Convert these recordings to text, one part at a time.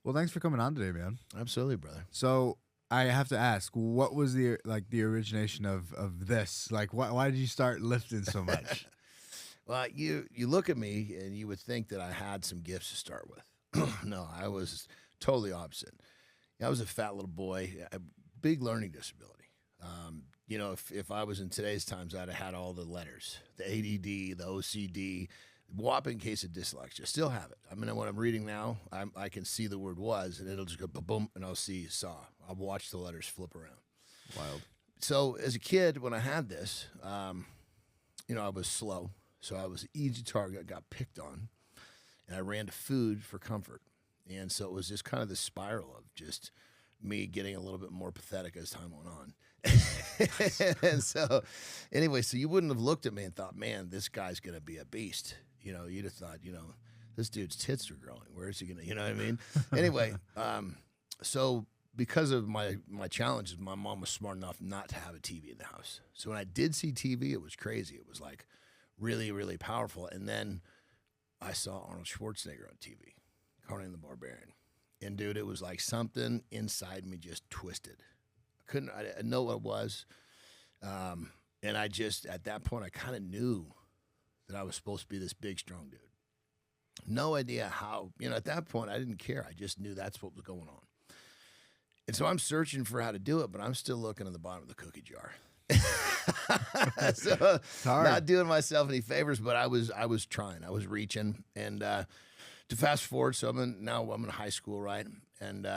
Well, thanks for coming on today, man. Absolutely, brother. So I have to ask, what was the origination of this? Like, why did you start lifting so much? Well, you look at me and you would think that I had some gifts to start with. No, I was totally opposite. I was a fat little boy, a big learning disability. If I was in today's times, I'd have had all the letters, the ADD, the OCD, whopping case of dyslexia. Still have it. I mean, when I'm reading now, I can see the word was, and it'll just go boom, and I'll see saw. I'll watch the letters flip around. Wild. So as a kid, when I had this, I was slow. So I was an easy target, got picked on, and I ran to food for comfort. And so it was just kind of this spiral of just me getting a little bit more pathetic as time went on. And so anyway, so you wouldn't have looked at me and thought, man, this guy's going to be a beast. You'd have thought, this dude's tits are growing. Where is he going to, you know what I mean? Anyway, so because of my challenges, my mom was smart enough not to have a TV in the house. So when I did see TV, it was crazy. It was like really, really powerful. And then I saw Arnold Schwarzenegger on TV, Conan the Barbarian. And dude, it was like something inside me just twisted. I didn't know what it was. And I just, at that point, I kind of knew that I was supposed to be this big, strong dude. No idea how, at that point, I didn't care. I just knew that's what was going on. And so I'm searching for how to do it, but I'm still looking at the bottom of the cookie jar. So not doing myself any favors, but I was trying. I was reaching. And to fast forward, so I'm in high school, right? And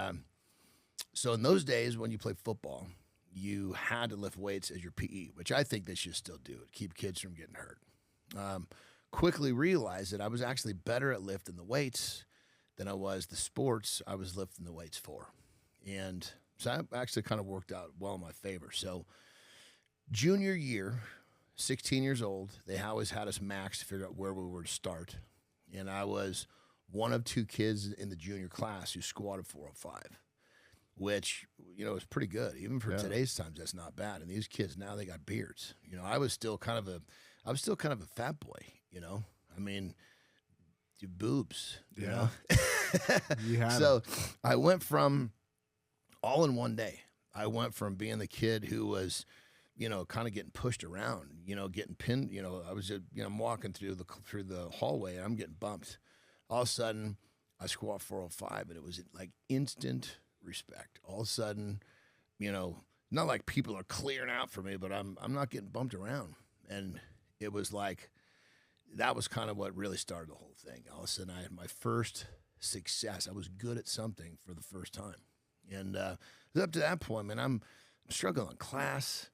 so in those days when you played football, you had to lift weights as your PE, which I think they should still do to keep kids from getting hurt. Quickly realized that I was actually better at lifting the weights than I was the sports I was lifting the weights for. And so that actually kind of worked out well in my favor. So junior year, 16 years old, they always had us max to figure out where we were to start. And I was one of two kids in the junior class who squatted 405, which, is pretty good. Even for today's times, that's not bad. And these kids now, they got beards. I was still kind of a fat boy, I mean, boobs, you know? You had so I went from all in one day. I went from being the kid who was, kind of getting pushed around, getting pinned, I was, I'm walking through the hallway and I'm getting bumped. All of a sudden I squat 405 and it was like instant respect. All of a sudden, not like people are clearing out for me, but I'm not getting bumped around. And it was like, that was kind of what really started the whole thing. All of a sudden I had my first success. I was good at something for the first time. And up to that point, man, I'm struggling in class.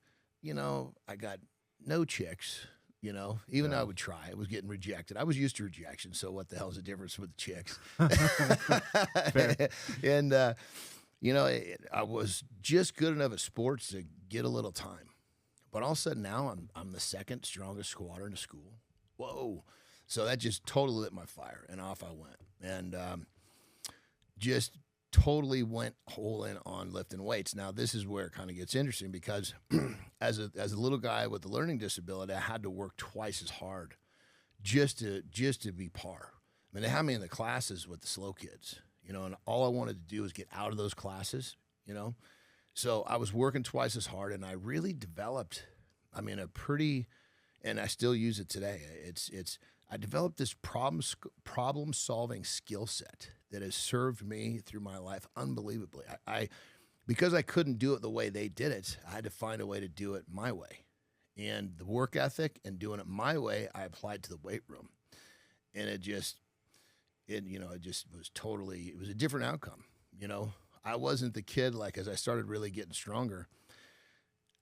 I got no chicks, even though I would try. I was getting rejected. I was used to rejection, so what the hell's the difference with the chicks? And, I was just good enough at sports to get a little time. But all of a sudden now I'm the second strongest squatter in the school. Whoa. So that just totally lit my fire, and off I went. And just totally went whole in on lifting weights. Now, this is where it kind of gets interesting because as a little guy with a learning disability, I had to work twice as hard just to be par. I mean, they had me in the classes with the slow kids, and all I wanted to do was get out of those classes, So I was working twice as hard, and I really developed, and I still use it today. I developed this problem solving skill set that has served me through my life unbelievably. Because I couldn't do it the way they did it, I had to find a way to do it my way. And the work ethic and doing it my way, I applied to the weight room. And it was a different outcome. I wasn't the kid, like, as I started really getting stronger,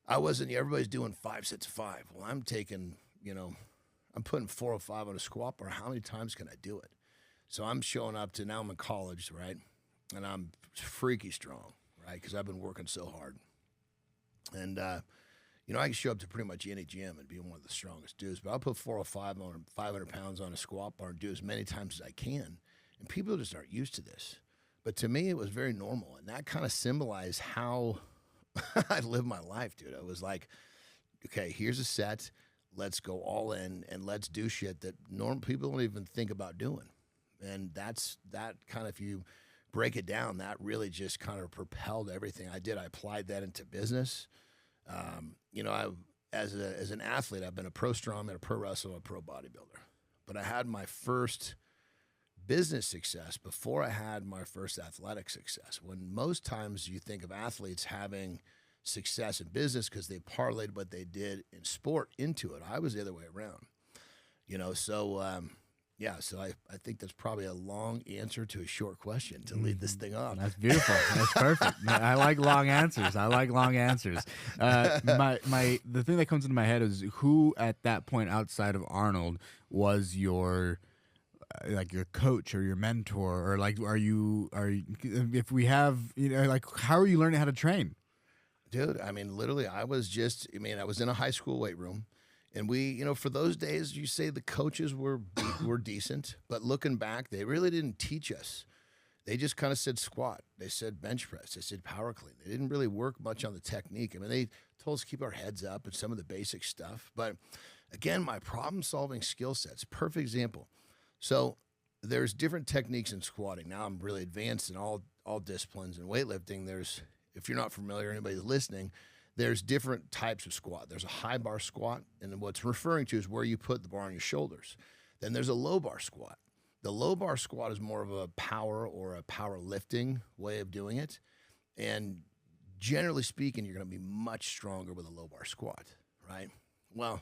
everybody's doing 5 sets of 5. Well, I'm taking, I'm putting 405 on a squat bar. How many times can I do it? So I'm showing up to, now I'm in college, right? And I'm freaky strong, right? Because I've been working so hard. And, I can show up to pretty much any gym and be one of the strongest dudes. But I'll put 405 on 500 pounds on a squat bar and do as many times as I can. And people just aren't used to this. But to me, it was very normal. And that kind of symbolized how I lived my life, dude. I was like, okay, here's a set. Let's go all in and let's do shit that normal people don't even think about doing. And that's that kind of, if you break it down, that really just kind of propelled everything I did. I applied that into business. You know, as an athlete, I've been a pro strongman, a pro wrestler, a pro bodybuilder. But I had my first business success before I had my first athletic success. When most times you think of athletes having success in business because they parlayed what they did in sport into it, I was the other way around. You know, so yeah, so I think that's probably a long answer to a short question to lead this thing off. That's beautiful. That's perfect. I like long answers. I like long answers. The thing that comes into my head is who at that point outside of Arnold was your like your coach or your mentor, or like are you if we have, you know, like how are you learning how to train? Dude, I mean, literally, I was in a high school weight room. And we, you know, for those days, you say the coaches were decent, but looking back, they really didn't teach us. They just kind of said squat. They said bench press. They said power clean. They didn't really work much on the technique. I mean, they told us to keep our heads up and some of the basic stuff. But again, my problem-solving skill sets, perfect example. So there's different techniques in squatting. Now I'm really advanced in all disciplines in weightlifting. There's, if you're not familiar, anybody listening, there's different types of squat. There's a high bar squat, and what's referring to is where you put the bar on your shoulders. Then there's a low bar squat. The low bar squat is more of a power or a power lifting way of doing it. And generally speaking, you're going to be much stronger with a low bar squat, right? Well,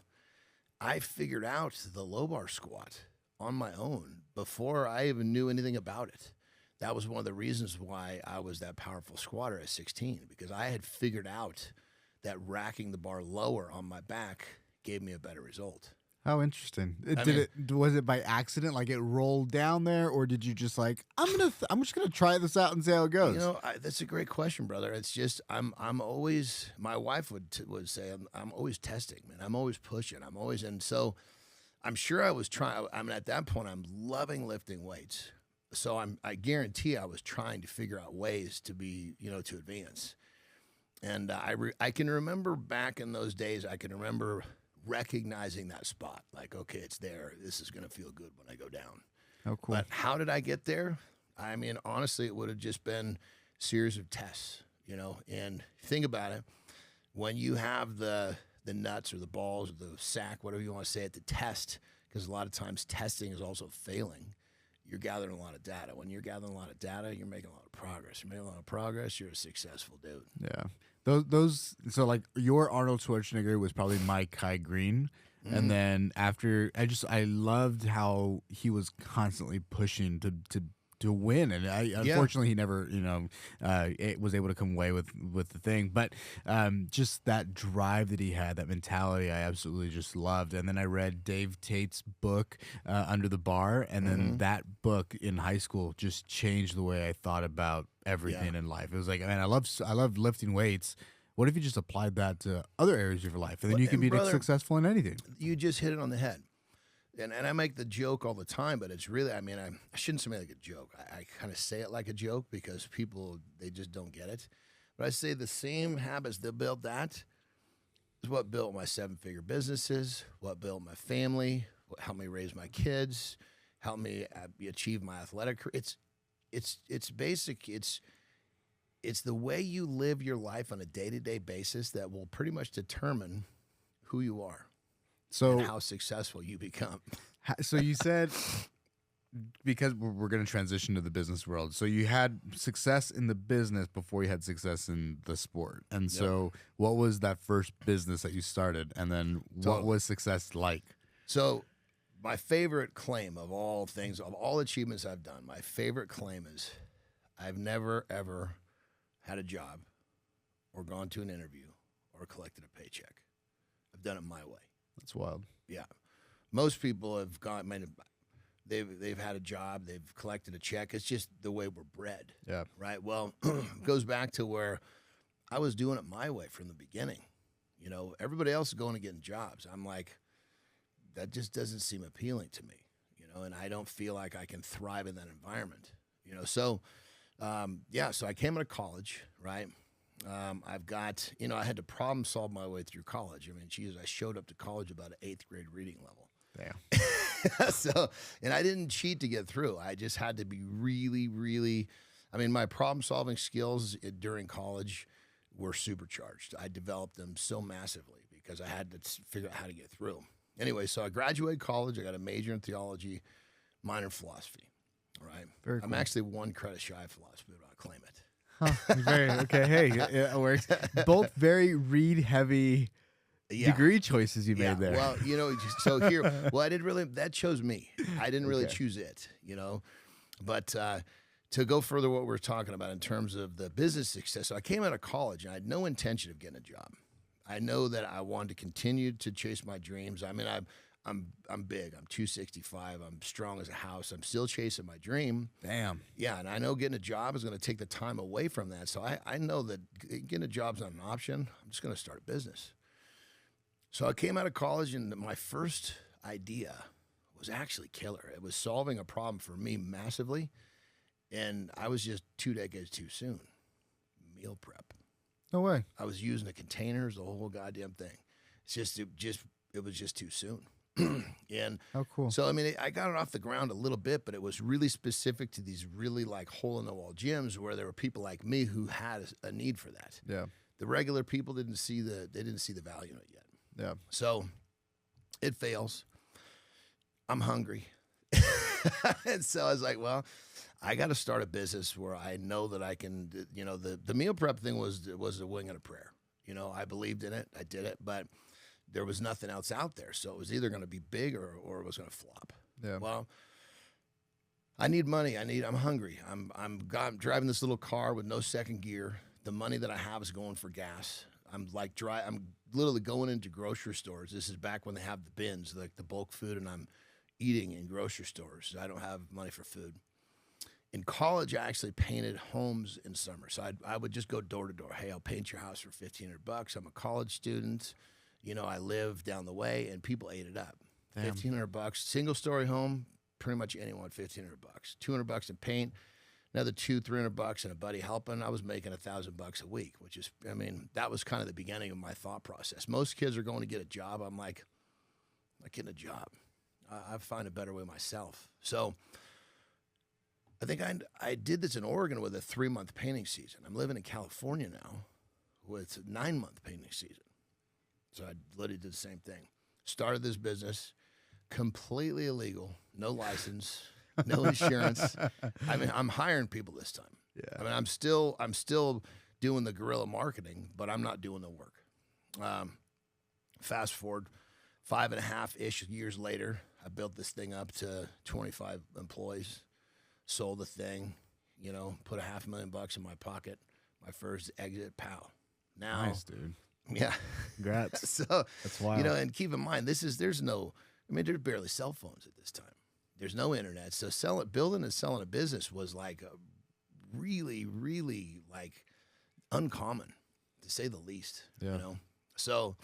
I figured out the low bar squat on my own before I even knew anything about it. That was one of the reasons why I was that powerful squatter at 16, because I had figured out that racking the bar lower on my back gave me a better result. How interesting. Was it by accident? Like it rolled down there, or did you just like, I'm just gonna try this out and see how it goes? You know, that's a great question, brother. It's just I'm always, my wife would say I'm always testing, man. I'm always pushing. And so I'm sure I was trying. I mean, at that point, I'm loving lifting weights. So I guarantee I was trying to figure out ways to be, you know, to advance. And I can remember back in those days, I can remember recognizing that spot. Like, okay, it's there. This is going to feel good when I go down. Oh, cool. But how did I get there? I mean, honestly, it would have just been a series of tests, you know. And think about it. When you have the nuts or the balls or the sack, whatever you want to say it, to test, because a lot of times testing is also failing. You're gathering a lot of data. When you're gathering a lot of data, you're making a lot of progress. You're making a lot of progress, you're a successful dude. Yeah. Those so like your Arnold Schwarzenegger was probably my Kai Green. Mm-hmm. And then after I loved how he was constantly pushing to win, and unfortunately he never, you know, was able to come away with the thing, but just that drive that he had, that mentality, I absolutely just loved. And then I read Dave Tate's book, Under the Bar, and then that book in high school just changed the way I thought about everything in life. It was like, man, I love lifting weights. What if you just applied that to other areas of your life, and then you could be successful in anything? You just hit it on the head. And I make the joke all the time, but it's really, I mean, I shouldn't say it like a joke. I kind of say it like a joke because people, they just don't get it. But I say the same habits that built that is what built my 7-figure businesses, what built my family, what helped me raise my kids, helped me achieve my athletic career. It's basic. It's the way you live your life on a day-to-day basis that will pretty much determine who you are. So, and how successful you become. So you said, because we're going to transition to the business world. So you had success in the business before you had success in the sport. And so what was that first business that you started? And then what was success like? So my favorite claim of all things, of all achievements I've done, my favorite claim is I've never, ever had a job or gone to an interview or collected a paycheck. I've done it my way. That's wild. Yeah. Most people have gone, they've had a job, they've collected a check. It's just the way we're bred. Yeah. Right? Well, it goes back to where I was doing it my way from the beginning. You know, everybody else is going and getting jobs. I'm like, that just doesn't seem appealing to me, you know, and I don't feel like I can thrive in that environment, you know. So, so I came out of college, right? I've got, you know, I had to problem solve my way through college. I mean, geez, I showed up to college about an 8th grade reading level. Damn. So, and I didn't cheat to get through. I just had to be really, really I mean, my problem-solving skills during college were supercharged. I developed them so massively because I had to figure out how to get through. Anyway, so I graduated college. I got a major in theology, minor in philosophy. All right. Very I'm cool. actually one credit shy of philosophy, but I'll claim it. Huh. Very okay. Hey, it works. Both very read-heavy degree choices you made there. Well, so here, I didn't really. That chose me. I didn't really choose it. But to go further, what we're talking about in terms of the business success. So I came out of college and I had no intention of getting a job. I know that I wanted to continue to chase my dreams. I mean, I'm big. I'm 265. I'm strong as a house. I'm still chasing my dream. Damn. Yeah, and I know getting a job is going to take the time away from that. So I know that getting a job's not an option. I'm just going to start a business. So I came out of college, and my first idea was actually killer. It was solving a problem for me massively, and I was just 2 decades too soon. Meal prep. No way. I was using the containers, the whole goddamn thing. It was just too soon. And how cool. So, I mean, I got it off the ground a little bit, but it was really specific to these really like hole in the wall gyms where there were people like me who had a need for that. Yeah. The regular people didn't see the value in it yet. Yeah. So it fails. I'm hungry. And so I was like, well, I got to start a business where I know that I can, the meal prep thing was a wing and a prayer. I believed in it. I did it, but there was nothing else out there. So it was either going to be big or it was going to flop. Yeah. Well, I need money. I'm hungry. I'm driving this little car with no second gear. The money that I have is going for gas. I'm literally going into grocery stores. This is back when they have the bins, like the bulk food, and I'm eating in grocery stores. I don't have money for food. In college, I actually painted homes in summer. So I would just go door to door. Hey, I'll paint your house for $1,500. I'm a college student. I live down the way, and people ate it up. Damn. $1,500, single story home, pretty much anyone, $1,500. $200 in paint, another $200-$300 and a buddy helping. I was making $1,000 a week, which is, I mean, that was kind of the beginning of my thought process. Most kids are going to get a job. I'm like, I'm not getting a job. I find a better way myself. So I think I did this in Oregon with a 3-month painting season. I'm living in California now with a 9-month painting season. So I literally did the same thing. Started this business, completely illegal, no license, no insurance. I mean, I'm hiring people this time. Yeah. I mean, I'm still doing the guerrilla marketing, but I'm not doing the work. Fast forward 5.5-ish years later, I built this thing up to 25 employees, sold the thing, put $500,000 in my pocket. My first exit, pow. Now, Nice, dude. Yeah. Congrats. So that's wild. and keep in mind, there's barely cell phones at this time. There's no internet. So building and selling a business was like a really, really like uncommon, to say the least. Yeah. So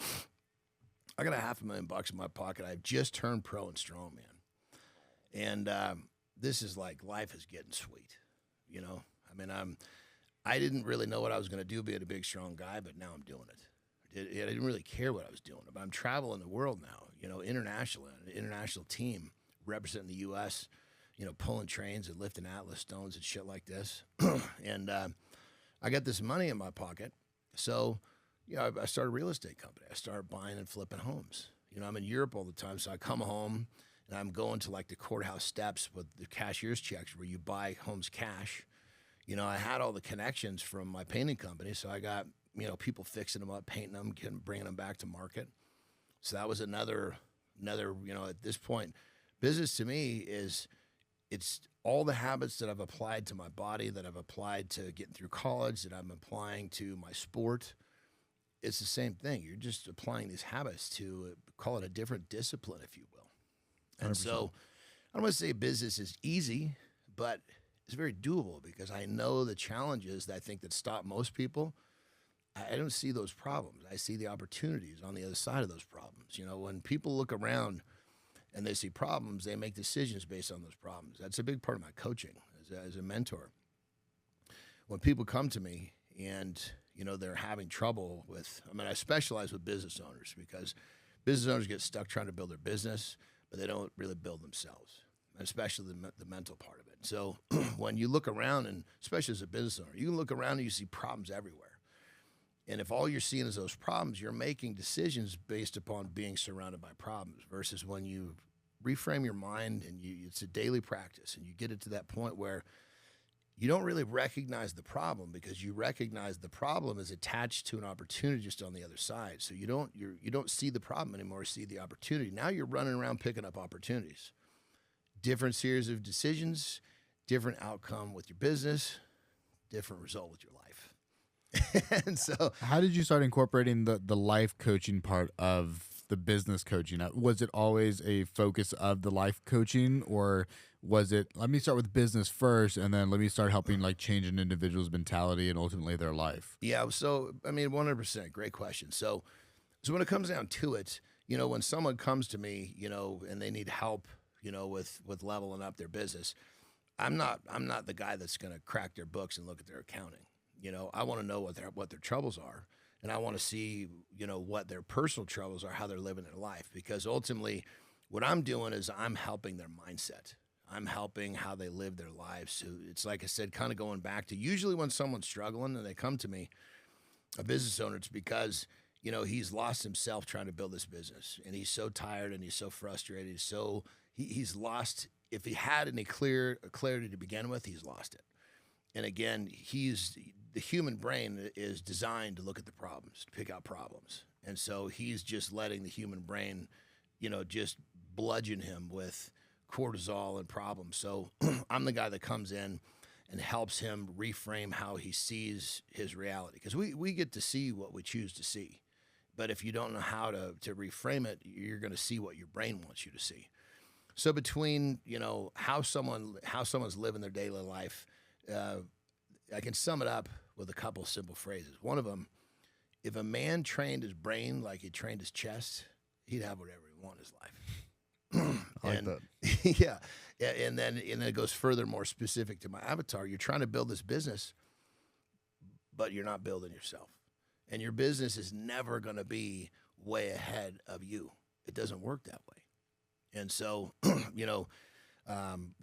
I got $500,000 in my pocket. I've just turned pro and strongman. And this is like, life is getting sweet. I mean, I didn't really know what I was going to do being a big, strong guy, but now I'm doing it. I didn't really care what I was doing, but I'm traveling the world now, internationally, an international team representing the U.S., pulling trains and lifting Atlas stones and shit like this. And I got this money in my pocket. So, I started a real estate company. I started buying and flipping homes. I'm in Europe all the time, so I come home and I'm going to like the courthouse steps with the cashier's checks where you buy homes cash. I had all the connections from my painting company, so I got people fixing them up, painting them, bringing them back to market. So that was another, at this point, business to me it's all the habits that I've applied to my body, that I've applied to getting through college, that I'm applying to my sport. It's the same thing. You're just applying these habits to call it a different discipline, if you will. And 100%. So I don't want to say business is easy, but it's very doable because I know the challenges that I think that stop most people. I don't see those problems. I see the opportunities on the other side of those problems. When people look around and they see problems, they make decisions based on those problems. That's a big part of my coaching as a mentor. When people come to me and, they're having trouble with, I specialize with business owners because business owners get stuck trying to build their business, but they don't really build themselves. especially the mental part of it. So when you look around, and especially as a business owner, you can look around and you see problems everywhere. And if all you're seeing is those problems, you're making decisions based upon being surrounded by problems versus when you reframe your mind and it's a daily practice and you get it to that point where you don't really recognize the problem because you recognize the problem is attached to an opportunity just on the other side. So you don't see the problem anymore, see the opportunity. Now you're running around picking up opportunities. Different series of decisions, different outcome with your business, different result with your life. And so how did you start incorporating the life coaching part of the business coaching? Was it always a focus of the life coaching, or was it, let me start with business first and then let me start helping like change an individual's mentality and ultimately their life? Yeah. So, I mean, 100%, great question. So when it comes down to it, when someone comes to me, and they need help, with leveling up their business, I'm not the guy that's going to crack their books and look at their accounting. I want to know what their troubles are, and I want to see, what their personal troubles are, how they're living their life. Because ultimately, what I'm doing is I'm helping their mindset. I'm helping how they live their lives. So it's like I said, kind of going back to usually when someone's struggling and they come to me, a business owner, it's because, he's lost himself trying to build this business, and he's so tired and he's so frustrated. He's lost. If he had any clarity to begin with, he's lost it. And again, the human brain is designed to look at the problems, to pick out problems. And so he's just letting the human brain, just bludgeon him with cortisol and problems. So I'm the guy that comes in and helps him reframe how he sees his reality. Because we get to see what we choose to see. But if you don't know how to reframe it, you're going to see what your brain wants you to see. So between, how someone's living their daily life, I can sum it up with a couple simple phrases. One of them, if a man trained his brain like he trained his chest, he'd have whatever he wanted in his life. I like that. Yeah. And then it goes further, more specific to my avatar. You're trying to build this business, but you're not building yourself. And your business is never going to be way ahead of you. It doesn't work that way. And so,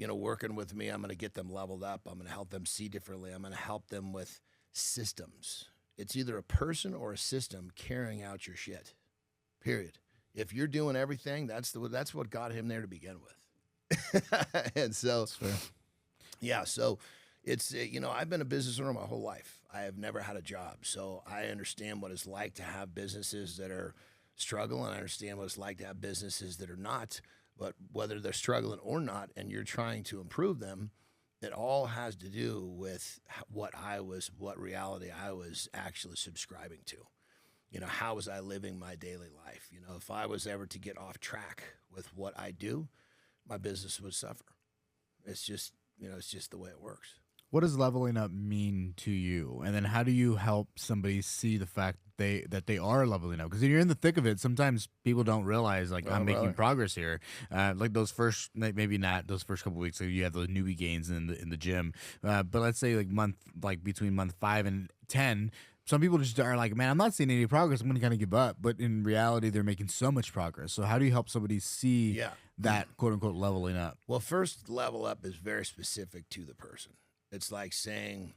working with me, I'm going to get them leveled up. I'm going to help them see differently. I'm going to help them with systems. It's either a person or a system carrying out your shit, period. If you're doing everything, that's what got him there to begin with. And so, yeah, so it's, I've been a business owner my whole life. I have never had a job. So I understand what it's like to have businesses that are struggling. I understand what it's like to have businesses that are not. But whether they're struggling or not, and you're trying to improve them, it all has to do with what reality I was actually subscribing to. How was I living my daily life? If I was ever to get off track with what I do, my business would suffer. It's just the way it works. What does leveling up mean to you? And then how do you help somebody see the fact that they are leveling up? Because when you're in the thick of it, sometimes people don't realize, like, I'm making progress here. Like those first, maybe not those first couple of weeks, so you have the newbie gains in the gym. But let's say between month 5 and 10, some people just are like, man, I'm not seeing any progress. I'm going to kind of give up. But in reality, they're making so much progress. So how do you help somebody see that quote unquote leveling up? Well, first, level up is very specific to the person. It's like saying,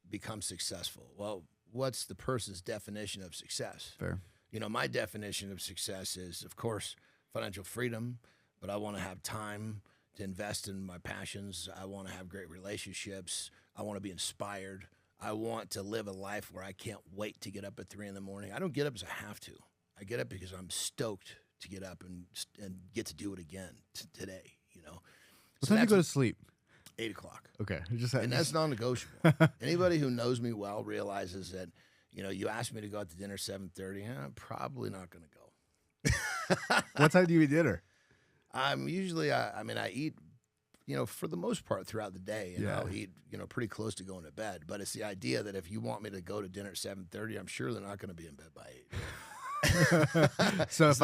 become successful. Well, what's the person's definition of success? Fair. My definition of success is, of course, financial freedom, but I want to have time to invest in my passions. I want to have great relationships. I want to be inspired. I want to live a life where I can't wait to get up at 3 a.m. I don't get up because I have to. I get up because I'm stoked to get up and get to do it again today, What time do you go to sleep? 8 o'clock. Okay. And that's non-negotiable. Anybody who knows me well realizes that, you asked me to go out to dinner 7:30, I'm probably not going to go. What time do you eat dinner? I'm usually, I eat, for the most part throughout the day, and I'll eat, pretty close to going to bed. But it's the idea that if you want me to go to dinner at 7:30, I'm sure they're not going to be in bed by 8. So it's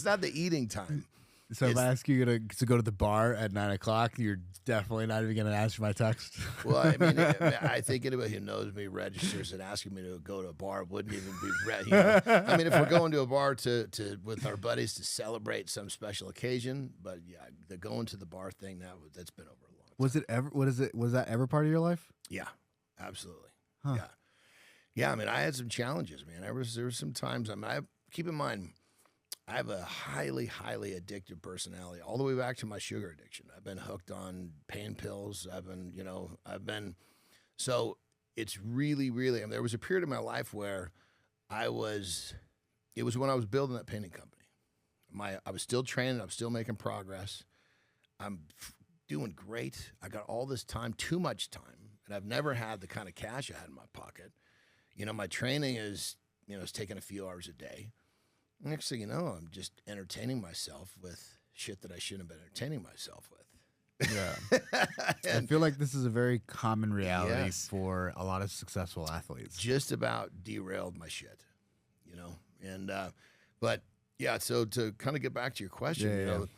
not the eating time. So if I ask you to go to the bar at 9 o'clock, you're definitely not even going to answer my text. Well, I mean, I think anybody who knows me registers that asking me to go to a bar wouldn't even be ready. I mean, if we're going to a bar to with our buddies to celebrate some special occasion, but yeah, the going to the bar thing that's been over a long time. Was it ever? What is it? Was that ever part of your life? Yeah, absolutely. Huh. Yeah. I mean, I had some challenges, man. There was some times. I mean, keep in mind, I have a highly, highly addictive personality, all the way back to my sugar addiction. I've been hooked on pain pills. So it's really, really, I mean, there was a period of my life where it was when I was building that painting company. I was still training. I was still making progress. I'm doing great. I got all this time, too much time, and I've never had the kind of cash I had in my pocket. My training is taking a few hours a day. Next thing you know, I'm just entertaining myself with shit that I shouldn't have been entertaining myself with. Yeah. I feel like this is a very common reality for a lot of successful athletes. Just about derailed my shit, And, but yeah, so to kind of get back to your question,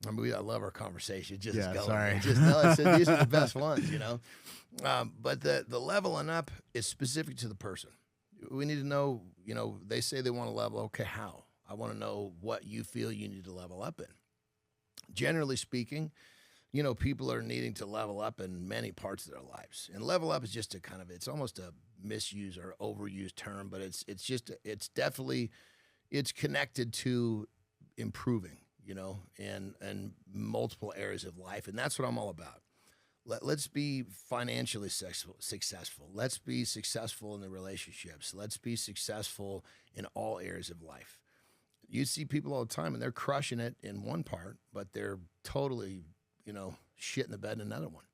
I mean, I love our conversation. Just going. Sorry. These are the best ones, But the leveling up is specific to the person. We need to know, they say they want to level. Okay, how? I want to know what you feel you need to level up in. Generally speaking, people are needing to level up in many parts of their lives. And level up is just it's almost a misused or overused term, but it's connected to improving, and multiple areas of life. And that's what I'm all about. Let's be financially successful. Let's be successful in the relationships. Let's be successful in all areas of life. You see people all the time, and they're crushing it in one part, but they're totally, shit in the bed in another one.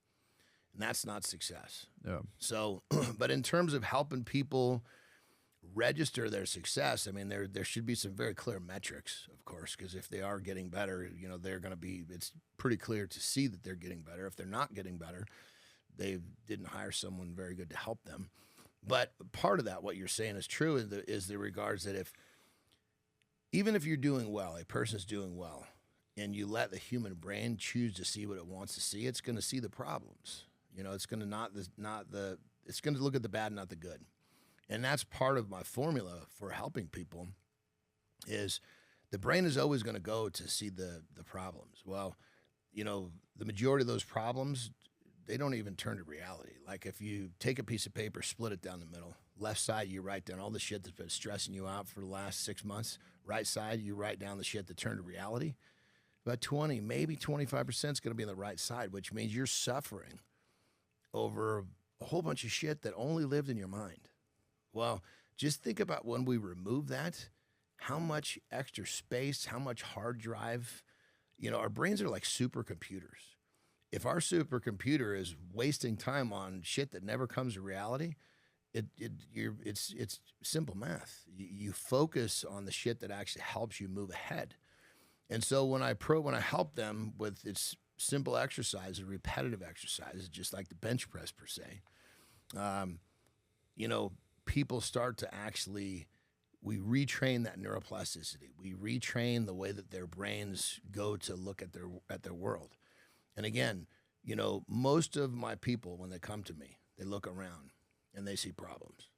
And that's not success. Yeah. So, but in terms of helping people register their success, I mean, there should be some very clear metrics, of course, because if they are getting better, they're going to be, it's pretty clear to see that they're getting better. If they're not getting better, they didn't hire someone very good to help them. But part of that, what you're saying is true, is the regards that even if you're doing well, a person's doing well, and you let the human brain choose to see what it wants to see, it's going to see the problems. It's going to it's going to look at the bad, not the good. And that's part of my formula for helping people is the brain is always going to go to see the problems. Well, the majority of those problems, they don't even turn to reality. Like if you take a piece of paper, split it down the middle, left side, you write down all the shit that's been stressing you out for the last 6 months. Right side, you write down the shit that turned to reality. About 20, maybe 25% is going to be on the right side, which means you're suffering over a whole bunch of shit that only lived in your mind. Well, just think about when we remove that, how much extra space, how much hard drive, our brains are like supercomputers. If our supercomputer is wasting time on shit that never comes to reality, it's simple math. You focus on the shit that actually helps you move ahead. And so when I help them with its simple exercises, repetitive exercises, just like the bench press per se, people start to we retrain that neuroplasticity. We retrain the way that their brains go to look at their world. And again, most of my people, when they come to me, they look around and they see problems.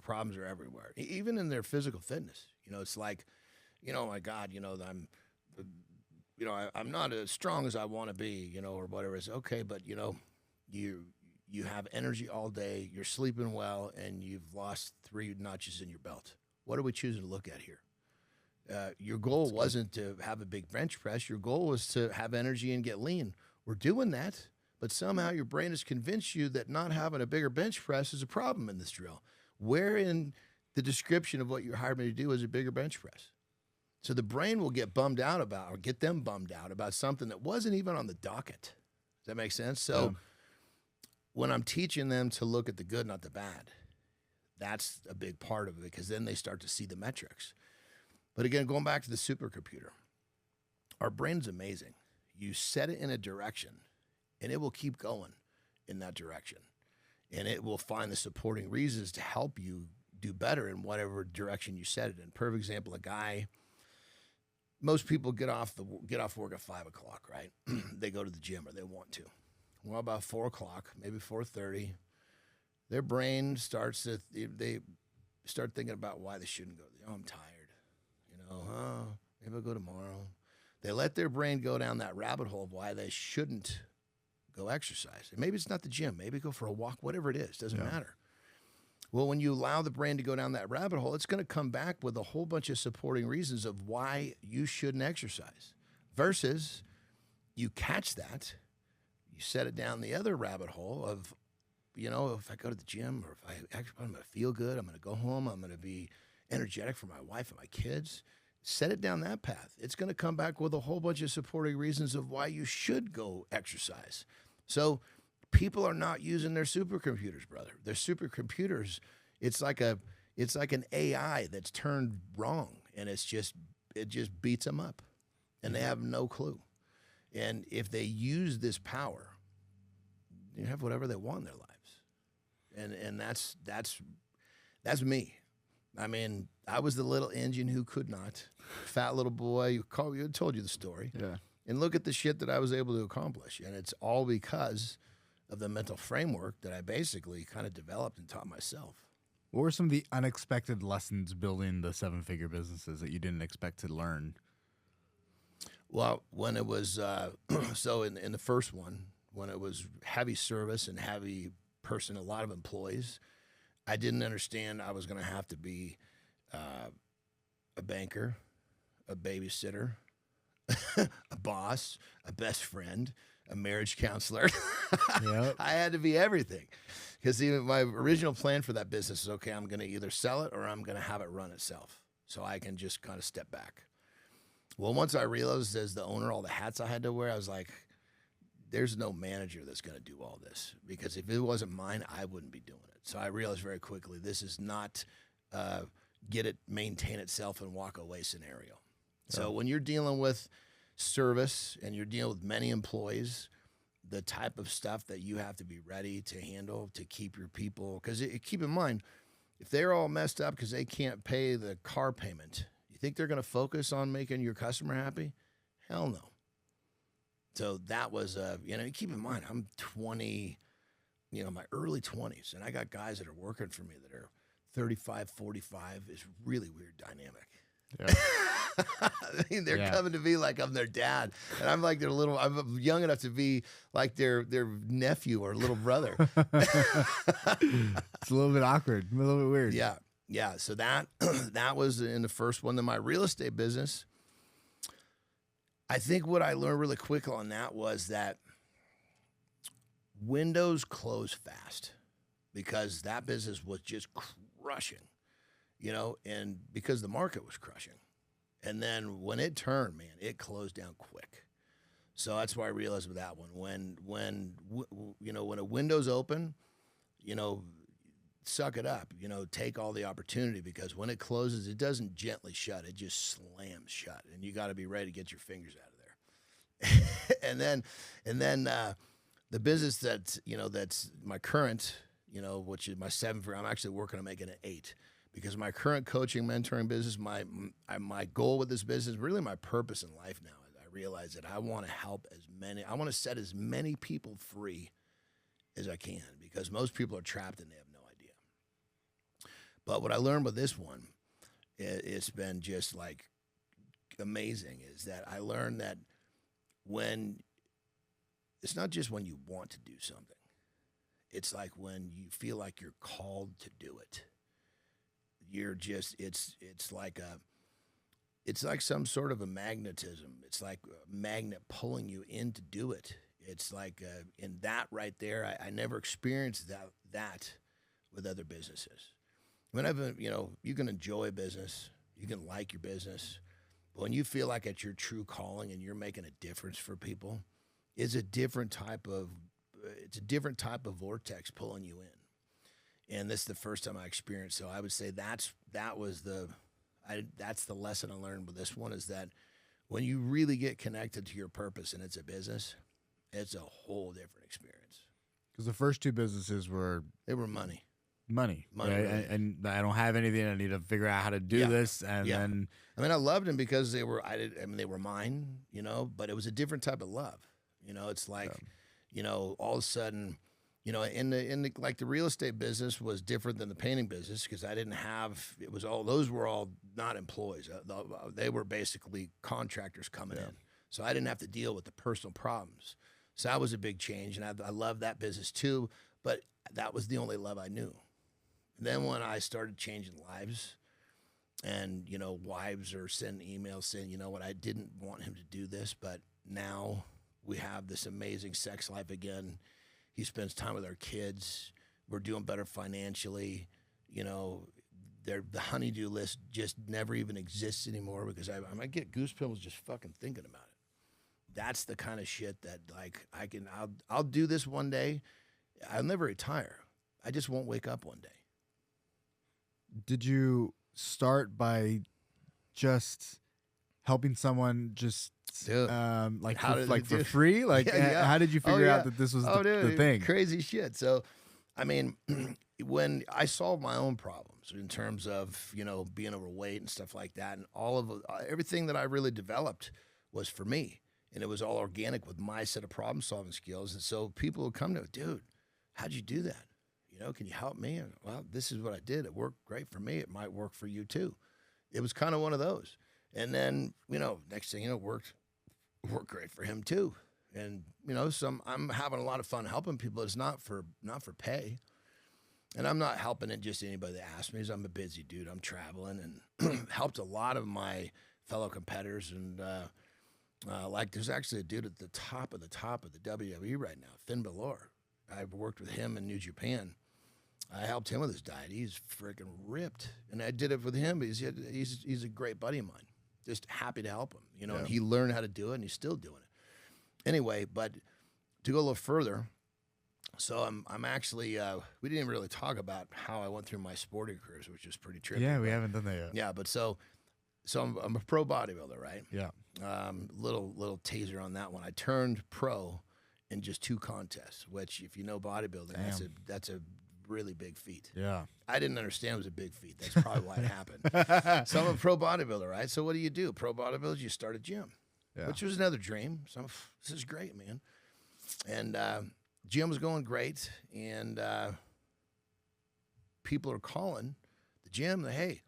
Problems are everywhere, even in their physical fitness. It's like, oh my God, I'm not as strong as I want to be, or whatever. It's okay, but you have energy all day, you're sleeping well, and you've lost 3 notches in your belt. What are we choosing to look at here? Your goal wasn't to have a big bench press. Your goal was to have energy and get lean. We're doing that, but somehow your brain has convinced you that not having a bigger bench press is a problem in this drill. Where in the description of what you hired me to do is a bigger bench press? So the brain will get bummed out about, or get them bummed out about something that wasn't even on the docket. Does that make sense? So when I'm teaching them to look at the good, not the bad, that's a big part of it, because then they start to see the metrics. But again, going back to the supercomputer, our brain's amazing. You set it in a direction, and it will keep going in that direction. And it will find the supporting reasons to help you do better in whatever direction you set it in. Perfect example, a guy most people get off work at 5 o'clock, right? They go to the gym or they want to. Well, about 4 o'clock, maybe 4:30, their brain starts to they start thinking about why they shouldn't go. Oh, I'm tired. Maybe I'll go tomorrow. They let their brain go down that rabbit hole of why they shouldn't go exercise. And maybe it's not the gym. Maybe go for a walk, whatever it is. Doesn't matter. Well, when you allow the brain to go down that rabbit hole, it's going to come back with a whole bunch of supporting reasons of why you shouldn't exercise. Versus you catch that, you set it down the other rabbit hole of, if I go to the gym or if I exercise, I'm going to feel good. I'm going to go home. I'm going to be energetic for my wife and my kids. Set it down that path. It's going to come back with a whole bunch of supporting reasons of why you should go exercise. So people are not using their supercomputers, brother. Their supercomputers, it's like an AI that's turned wrong, and it just beats them up, and they have no clue. And if they use this power, you have whatever they want in their lives, and that's me. I mean, I was the little engine who could not. Fat little boy. I told you the story. Yeah. And look at the shit that I was able to accomplish. And it's all because of the mental framework that I basically kind of developed and taught myself. What were some of the unexpected lessons building the 7-figure businesses that you didn't expect to learn? Well, when it was, so in the first one, when it was heavy service and heavy person, a lot of employees, I didn't understand I was going to have to be a banker, a babysitter, a boss, a best friend, a marriage counselor. Yep. I had to be everything. Because my original plan for that business is, okay, I'm going to either sell it or I'm going to have it run itself so I can just kind of step back. Well, once I realized as the owner all the hats I had to wear, I was like, there's no manager that's going to do all this, because if it wasn't mine, I wouldn't be doing it. So I realized very quickly this is not get it, maintain itself, and walk away scenario. So when you're dealing with service and you're dealing with many employees, the type of stuff that you have to be ready to handle to keep your people, because keep in mind, if they're all messed up because they can't pay the car payment, you think they're going to focus on making your customer happy? Hell no. So that was, keep in mind, I'm 20, my early 20s, and I got guys that are working for me that are 35, 45. It's really weird dynamic. Yeah. I mean, they're coming to me like I'm their dad, and I'm like I'm young enough to be like their nephew or little brother. It's a little bit awkward, a little bit weird. Yeah. So that was in the first one. Then my real estate business, I think what I learned really quick on that was that windows close fast, because that business was just crushing, and because the market was crushing. And then when it turned, man, it closed down quick. So that's why I realized with that one, when a window's open, suck it up, take all the opportunity, because when it closes, it doesn't gently shut. It just slams shut, and you got to be ready to get your fingers out of there. and then the business that's my current, which is my 7 figure, I'm actually working on making it 8, because my current coaching, mentoring business, my goal with this business, really my purpose in life now, is I realize that I want to help I want to set as many people free as I can, because most people are trapped and they have no idea. But what I learned with this one, it's been just like amazing, is that I learned that it's not just when you want to do something, it's like when you feel like you're called to do it. You're just, it's like some sort of a magnetism. It's like a magnet pulling you in to do it. It's like in that right there, I never experienced that with other businesses. I mean, you can enjoy a business, you can like your business, but when you feel like it's your true calling and you're making a difference for people, it's a different type of vortex pulling you in. And this is the first time I experienced. So I would say that's the lesson I learned with this one, is that when you really get connected to your purpose and it's a business, it's a whole different experience. Because the first 2 businesses were money. money, Money, right? right. And I don't have anything. I need to figure out how to do Yeah. this, and Yeah. then I mean, I loved them because they were, they were mine, you know, but it was a different type of love. You know, it's like, you know, all of a sudden, you know, in the like the real estate business was different than the painting business because I didn't have, those were all not employees. They were basically contractors coming in. So I didn't have to deal with the personal problems. So that was a big change. And I loved that business too, but that was the only love I knew. And then when I started changing lives, and, you know, wives are sending emails saying, you know what, I didn't want him to do this, but now we have this amazing sex life again. He spends time with our kids. We're doing better financially. You know, the honeydew list just never even exists anymore because I get goose pimples just fucking thinking about it. That's the kind of shit that, like, I'll do this one day. I'll never retire. I just won't wake up one day. did you start by just helping someone just like for free? Like how did you figure out that this was the thing? Crazy shit. So, I mean, when I solved my own problems in terms of, you know, being overweight and stuff like that, and all of everything that I really developed was for me, and it was all organic with my set of problem solving skills. And so people would come to me, dude, how'd you do that? You know, can you help me? And, well, this is what I did. It worked great for me. It might work for you too. It was kind of one of those. And then, you know, next thing you know, worked great for him too. And, you know, I'm having a lot of fun helping people. It's not for pay. And I'm not helping it just anybody that asks me. I'm a busy dude. I'm traveling and helped a lot of my fellow competitors. And like there's actually a dude at the top of the WWE right now, Finn Balor. I've worked with him in New Japan. I helped him with his diet. He's freaking ripped. And I did it with him. He's a great buddy of mine. Just happy to help him, you know, and he learned how to do it, and he's still doing it. Anyway, but to go a little further, so I'm actually, we didn't really talk about how I went through my sporting careers, which is pretty trippy. Yeah, we haven't done that yet. Yeah, but so I'm a pro bodybuilder, right? Yeah. Little teaser on that one. I turned pro in just 2 contests, which if you know bodybuilding, that's a really big feat. Yeah. I didn't understand it was a big feat. That's probably why it happened. So I'm a pro bodybuilder, right? So what do? Pro bodybuilders, you start a gym, which was another dream. So this is great, man. And gym was going great, and people are calling the gym. Hey,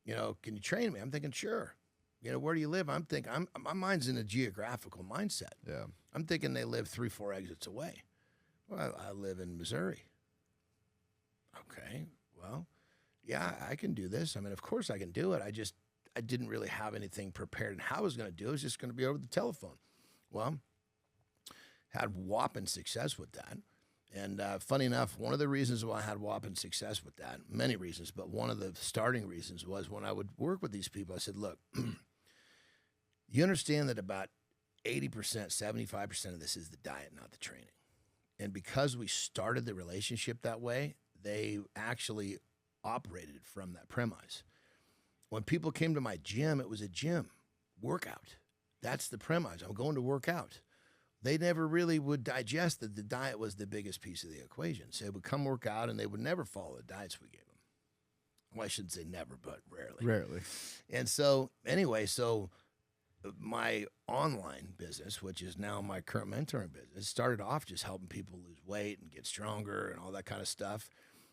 you know, can you train me? I'm thinking, sure. You know, where do you live? I'm thinking, my mind's in a geographical mindset. Yeah. I'm thinking they live 3-4 exits away. Well, I live in Missouri. Okay, well, yeah, I can do this. I mean, of course I can do it. I didn't really have anything prepared and how I was going to do it. It was just going to be over the telephone. Well, had whopping success with that. And funny enough, one of the reasons why I had whopping success with that, many reasons, but one of the starting reasons was when I would work with these people, I said, look, you understand that about 80%, 75% of this is the diet, not the training. And because we started the relationship that way, they actually operated from that premise. When people came to my gym, it was a gym workout. That's the premise. I'm going to work out. They never really would digest that the diet was the biggest piece of the equation. So they would come work out, and they would never follow the diets we gave them. Well, I shouldn't say never, but rarely. Rarely. And so, anyway, my online business, which is now my current mentoring business, started off just helping people lose weight and get stronger and all that kind of stuff.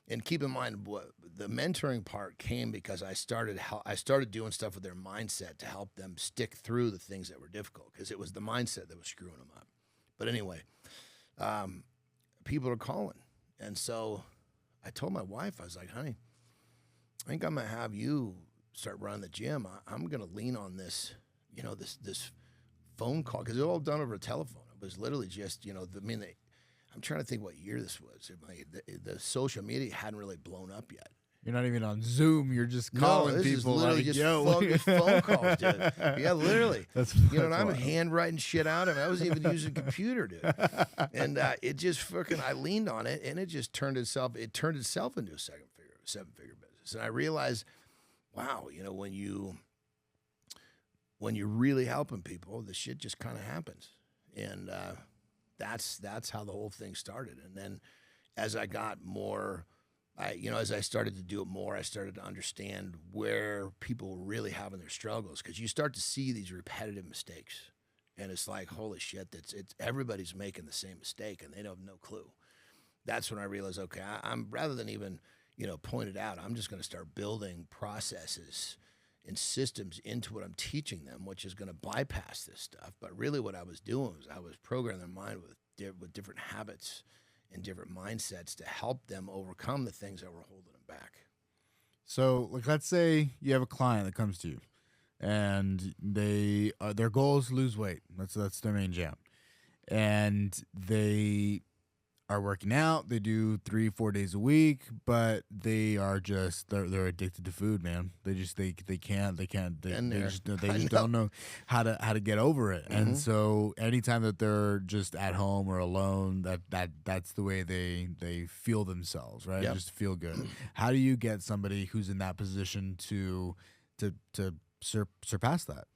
And keep in mind, what the mentoring part came because I started doing stuff with their mindset to help them stick through the things that were difficult because it was the mindset that was screwing them up. But anyway, people are calling. And so I told my wife, I was like, honey, I think I'm going to have you start running the gym. I'm going to lean on this, you know, this phone call because it was all done over a telephone. It was literally just, you know, I'm trying to think what year this was. The social media hadn't really blown up yet. You're not even on Zoom. You're just calling this people. Is literally like, just phone calls, dude. Yeah, literally. That's and I'm handwriting shit out. I wasn't even using a computer, dude. And it just I leaned on it, and it just turned itself into a seven-figure business. And I realized, wow, you know, when you're really helping people, the shit just kind of happens. And that's how the whole thing started. And then as I got more as I started to do it more, I started to understand where people were really having their struggles, because you start to see these repetitive mistakes, and it's like, holy shit, it's everybody's making the same mistake, and they don't have no clue. That's when I realized, okay, I'm rather than even point it out, I'm just going to start building processes and systems into what I'm teaching them, which is going to bypass this stuff. But really, what I was doing was I was programming their mind with different habits and different mindsets to help them overcome the things that were holding them back. So, like, let's say you have a client that comes to you, and their goal is to lose weight. That's their main jam, and they are working out. They do 3-4 days a week, but they are just they're addicted to food, man. They can't they just don't know how to get over it. And so anytime that they're just at home or alone, that's the way they feel themselves, right? Yep. Just feel good. How do you get somebody who's in that position to surpass that?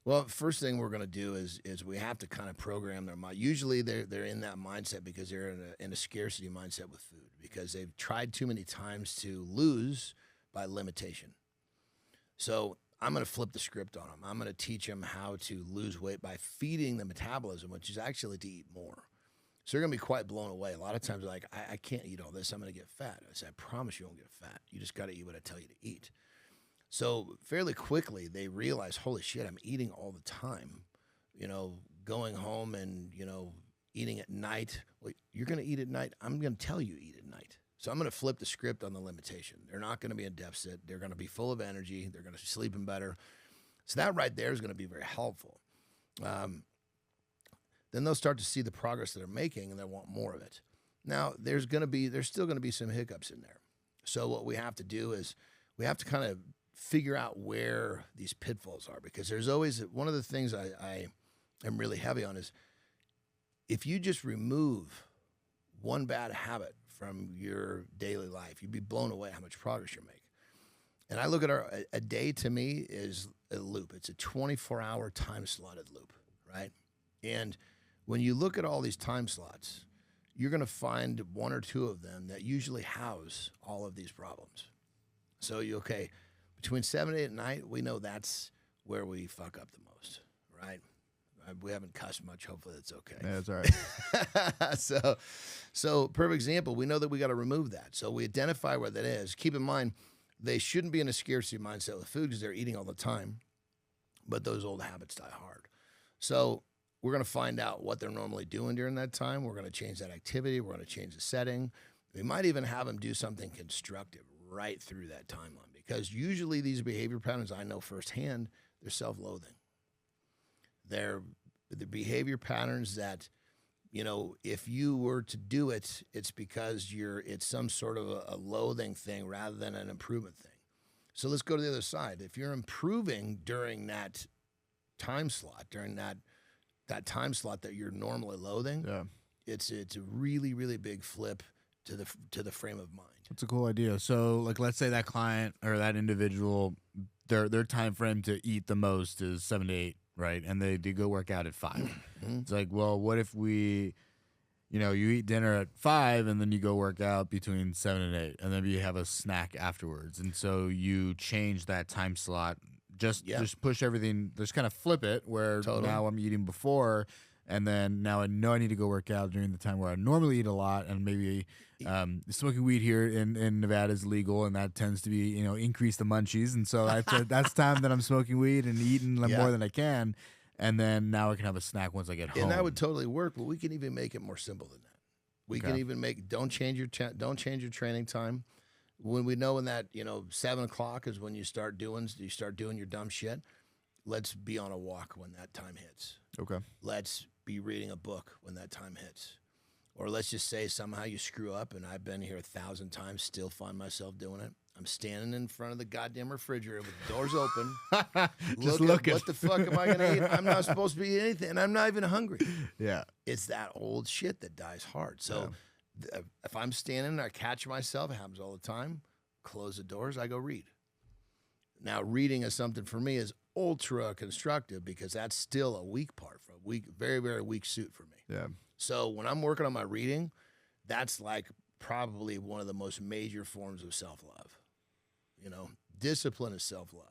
Well, first thing we're going to do is we have to kind of program their mind. Usually they're in that mindset because they're in a scarcity mindset with food, because they've tried too many times to lose by limitation. So I'm going to flip the script on them. I'm going to teach them how to lose weight by feeding the metabolism, which is actually to eat more. So they're going to be quite blown away. A lot of times they're like, I can't eat all this. I'm going to get fat. I say, I promise you won't get fat. You just got to eat what I tell you to eat. So fairly quickly, they realize, holy shit, I'm eating all the time, going home and, eating at night. Well, you're going to eat at night. I'm going to tell you eat at night. So I'm going to flip the script on the limitation. They're not going to be in deficit. They're going to be full of energy. They're going to be sleeping better. So that right there is going to be very helpful. Then they'll start to see the progress that they're making, and they want more of it. Now, there's still going to be some hiccups in there. So what we have to do is we have to kind of figure out where these pitfalls are, because there's always one of the things I am really heavy on is, if you just remove one bad habit from your daily life, you'd be blown away how much progress you're making. And I look at a day to me is a loop. It's a 24-hour time slotted loop, right? And when you look at all these time slots, you're going to find one or two of them that usually house all of these problems. So between 7 and 8 at night, we know that's where we fuck up the most, right? We haven't cussed much. Hopefully that's okay. Yeah, that's all right. So perfect example, we know that we got to remove that. So we identify where that is. Keep in mind, they shouldn't be in a scarcity mindset with food because they're eating all the time, but those old habits die hard. So we're going to find out what they're normally doing during that time. We're going to change that activity. We're going to change the setting. We might even have them do something constructive right through that timeline. Because usually these behavior patterns, I know firsthand, they're self-loathing. They're the behavior patterns that, if you were to do it, it's because it's some sort of a loathing thing rather than an improvement thing. So let's go to the other side. If you're improving during that time slot, during that time slot that you're normally loathing, it's a really, really big flip to the frame of mind. That's a cool idea. So, like, let's say that client or that individual, their time frame to eat the most is 7 to 8, right? And they do go work out at 5. It's like, well, what if you eat dinner at 5 and then you go work out between 7 and 8, and then you have a snack afterwards, and so you change that time slot. Just push everything. Just kind of flip it where now I'm eating before. And then now I know I need to go work out during the time where I normally eat a lot, and maybe smoking weed here in Nevada is legal, and that tends to be increase the munchies, and so that's time that I'm smoking weed and eating more than I can, and then now I can have a snack once I get home. And that would totally work, but we can even make it more simple than that. We can even don't change your training time. When we know that 7 o'clock is when you start doing your dumb shit, let's be on a walk when that time hits. Okay. Let's be reading a book when that time hits. Or let's just say somehow you screw up, and I've been here 1,000 times, still find myself doing it. I'm standing in front of the goddamn refrigerator with the doors open. Looking. What the fuck am I going to eat? I'm not supposed to be eating anything, and I'm not even hungry. Yeah. It's that old shit that dies hard. So if I'm standing and I catch myself, it happens all the time, close the doors, I go read. Now, reading is something for me is ultra constructive, because that's still a weak part, for a weak, very, very weak suit for me. Yeah. So when I'm working on my reading, that's like probably one of the most major forms of self-love. You know, discipline is self-love.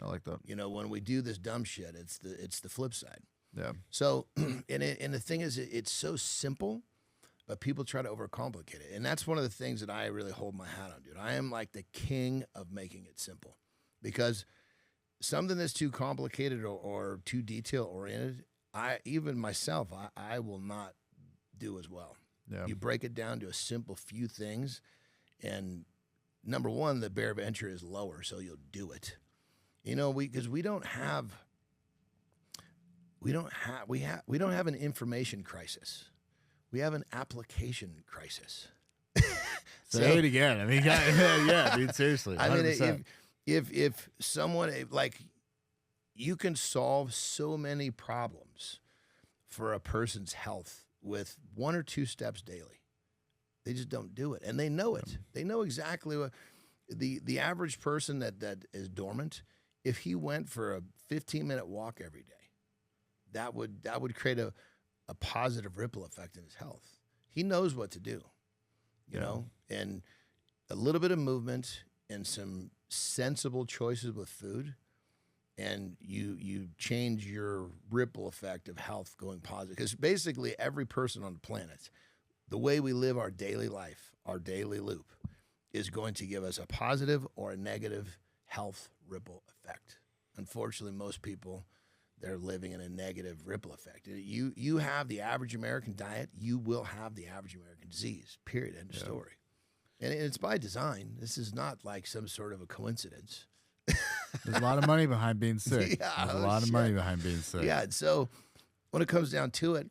I like that. You know, when we do this dumb shit, it's the flip side. Yeah. So, and the thing is, it's so simple, but people try to overcomplicate it. And that's one of the things that I really hold my hat on, dude. I am like the king of making it simple, because something that's too complicated or too detail-oriented, even myself, I will not do as well. Yeah. You break it down to a simple few things, and number one, the barrier of entry is lower, so you'll do it. You know, because we don't have an information crisis. We have an application crisis. Say it again. I mean, yeah, dude, seriously. 100%. I mean, if someone, like, you can solve so many problems for a person's health with 1 or 2 steps daily. They just don't do it, and they know it. They know exactly what the average person that is dormant. If he went for a 15-minute walk every day, that would create a positive ripple effect in his health. He knows what to do, you know, and a little bit of movement and some sensible choices with food, and you change your ripple effect of health going positive. Because basically every person on the planet, the way we live our daily life, our daily loop, is going to give us a positive or a negative health ripple effect. Unfortunately, most people, they're living in a negative ripple effect. You have the average American diet, you will have the average American disease, period, end of story. And it's by design. This is not like some sort of a coincidence. There's a lot of money behind being sick. Yeah, There's a lot of money behind being sick. Yeah, so when it comes down to it,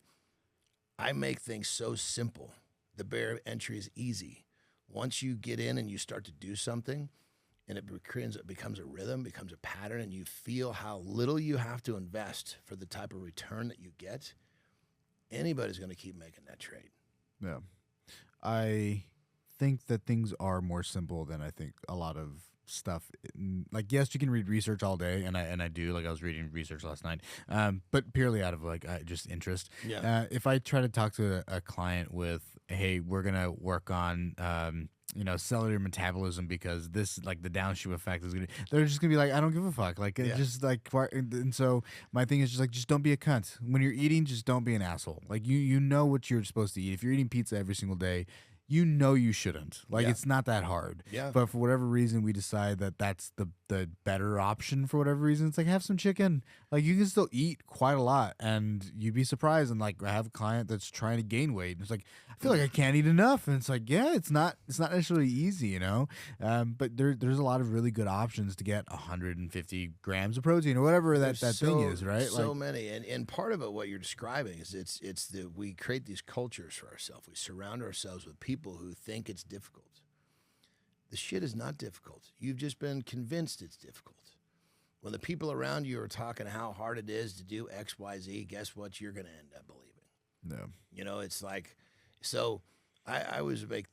I make things so simple. The barrier of entry is easy. Once you get in and you start to do something, and it becomes a rhythm, becomes a pattern, and you feel how little you have to invest for the type of return that you get, anybody's going to keep making that trade. Yeah. I think that things are more simple than I think a lot of stuff. Like, yes, you can read research all day, and I do. Like, I was reading research last night, but purely out of like just interest. Yeah. If I try to talk to a client with, hey, we're gonna work on cellular metabolism because this, like, the downstream effect is gonna, they're just gonna be like, I don't give a fuck. Like, it's just like, and so my thing is just like, just don't be a cunt when you're eating. Just don't be an asshole. Like, you know what you're supposed to eat. If you're eating pizza every single day, you know you shouldn't. Like, it's not that hard. Yeah. But for whatever reason, we decide that that's the better option for whatever reason. It's like, have some chicken. Like, you can still eat quite a lot, and you'd be surprised. And, like, I have a client that's trying to gain weight, and it's like, I feel like I can't eat enough. And it's like, yeah, it's not necessarily easy, you know? But there's a lot of really good options to get 150 grams of protein or whatever that thing is, right? So many. And part of it, what you're describing, is we create these cultures for ourselves. We surround ourselves with people who think it's difficult. The shit is not difficult. You've just been convinced it's difficult. When the people around you are talking how hard it is to do X, Y, Z, guess what you're going to end up believing? No. You know, it's like, so I always make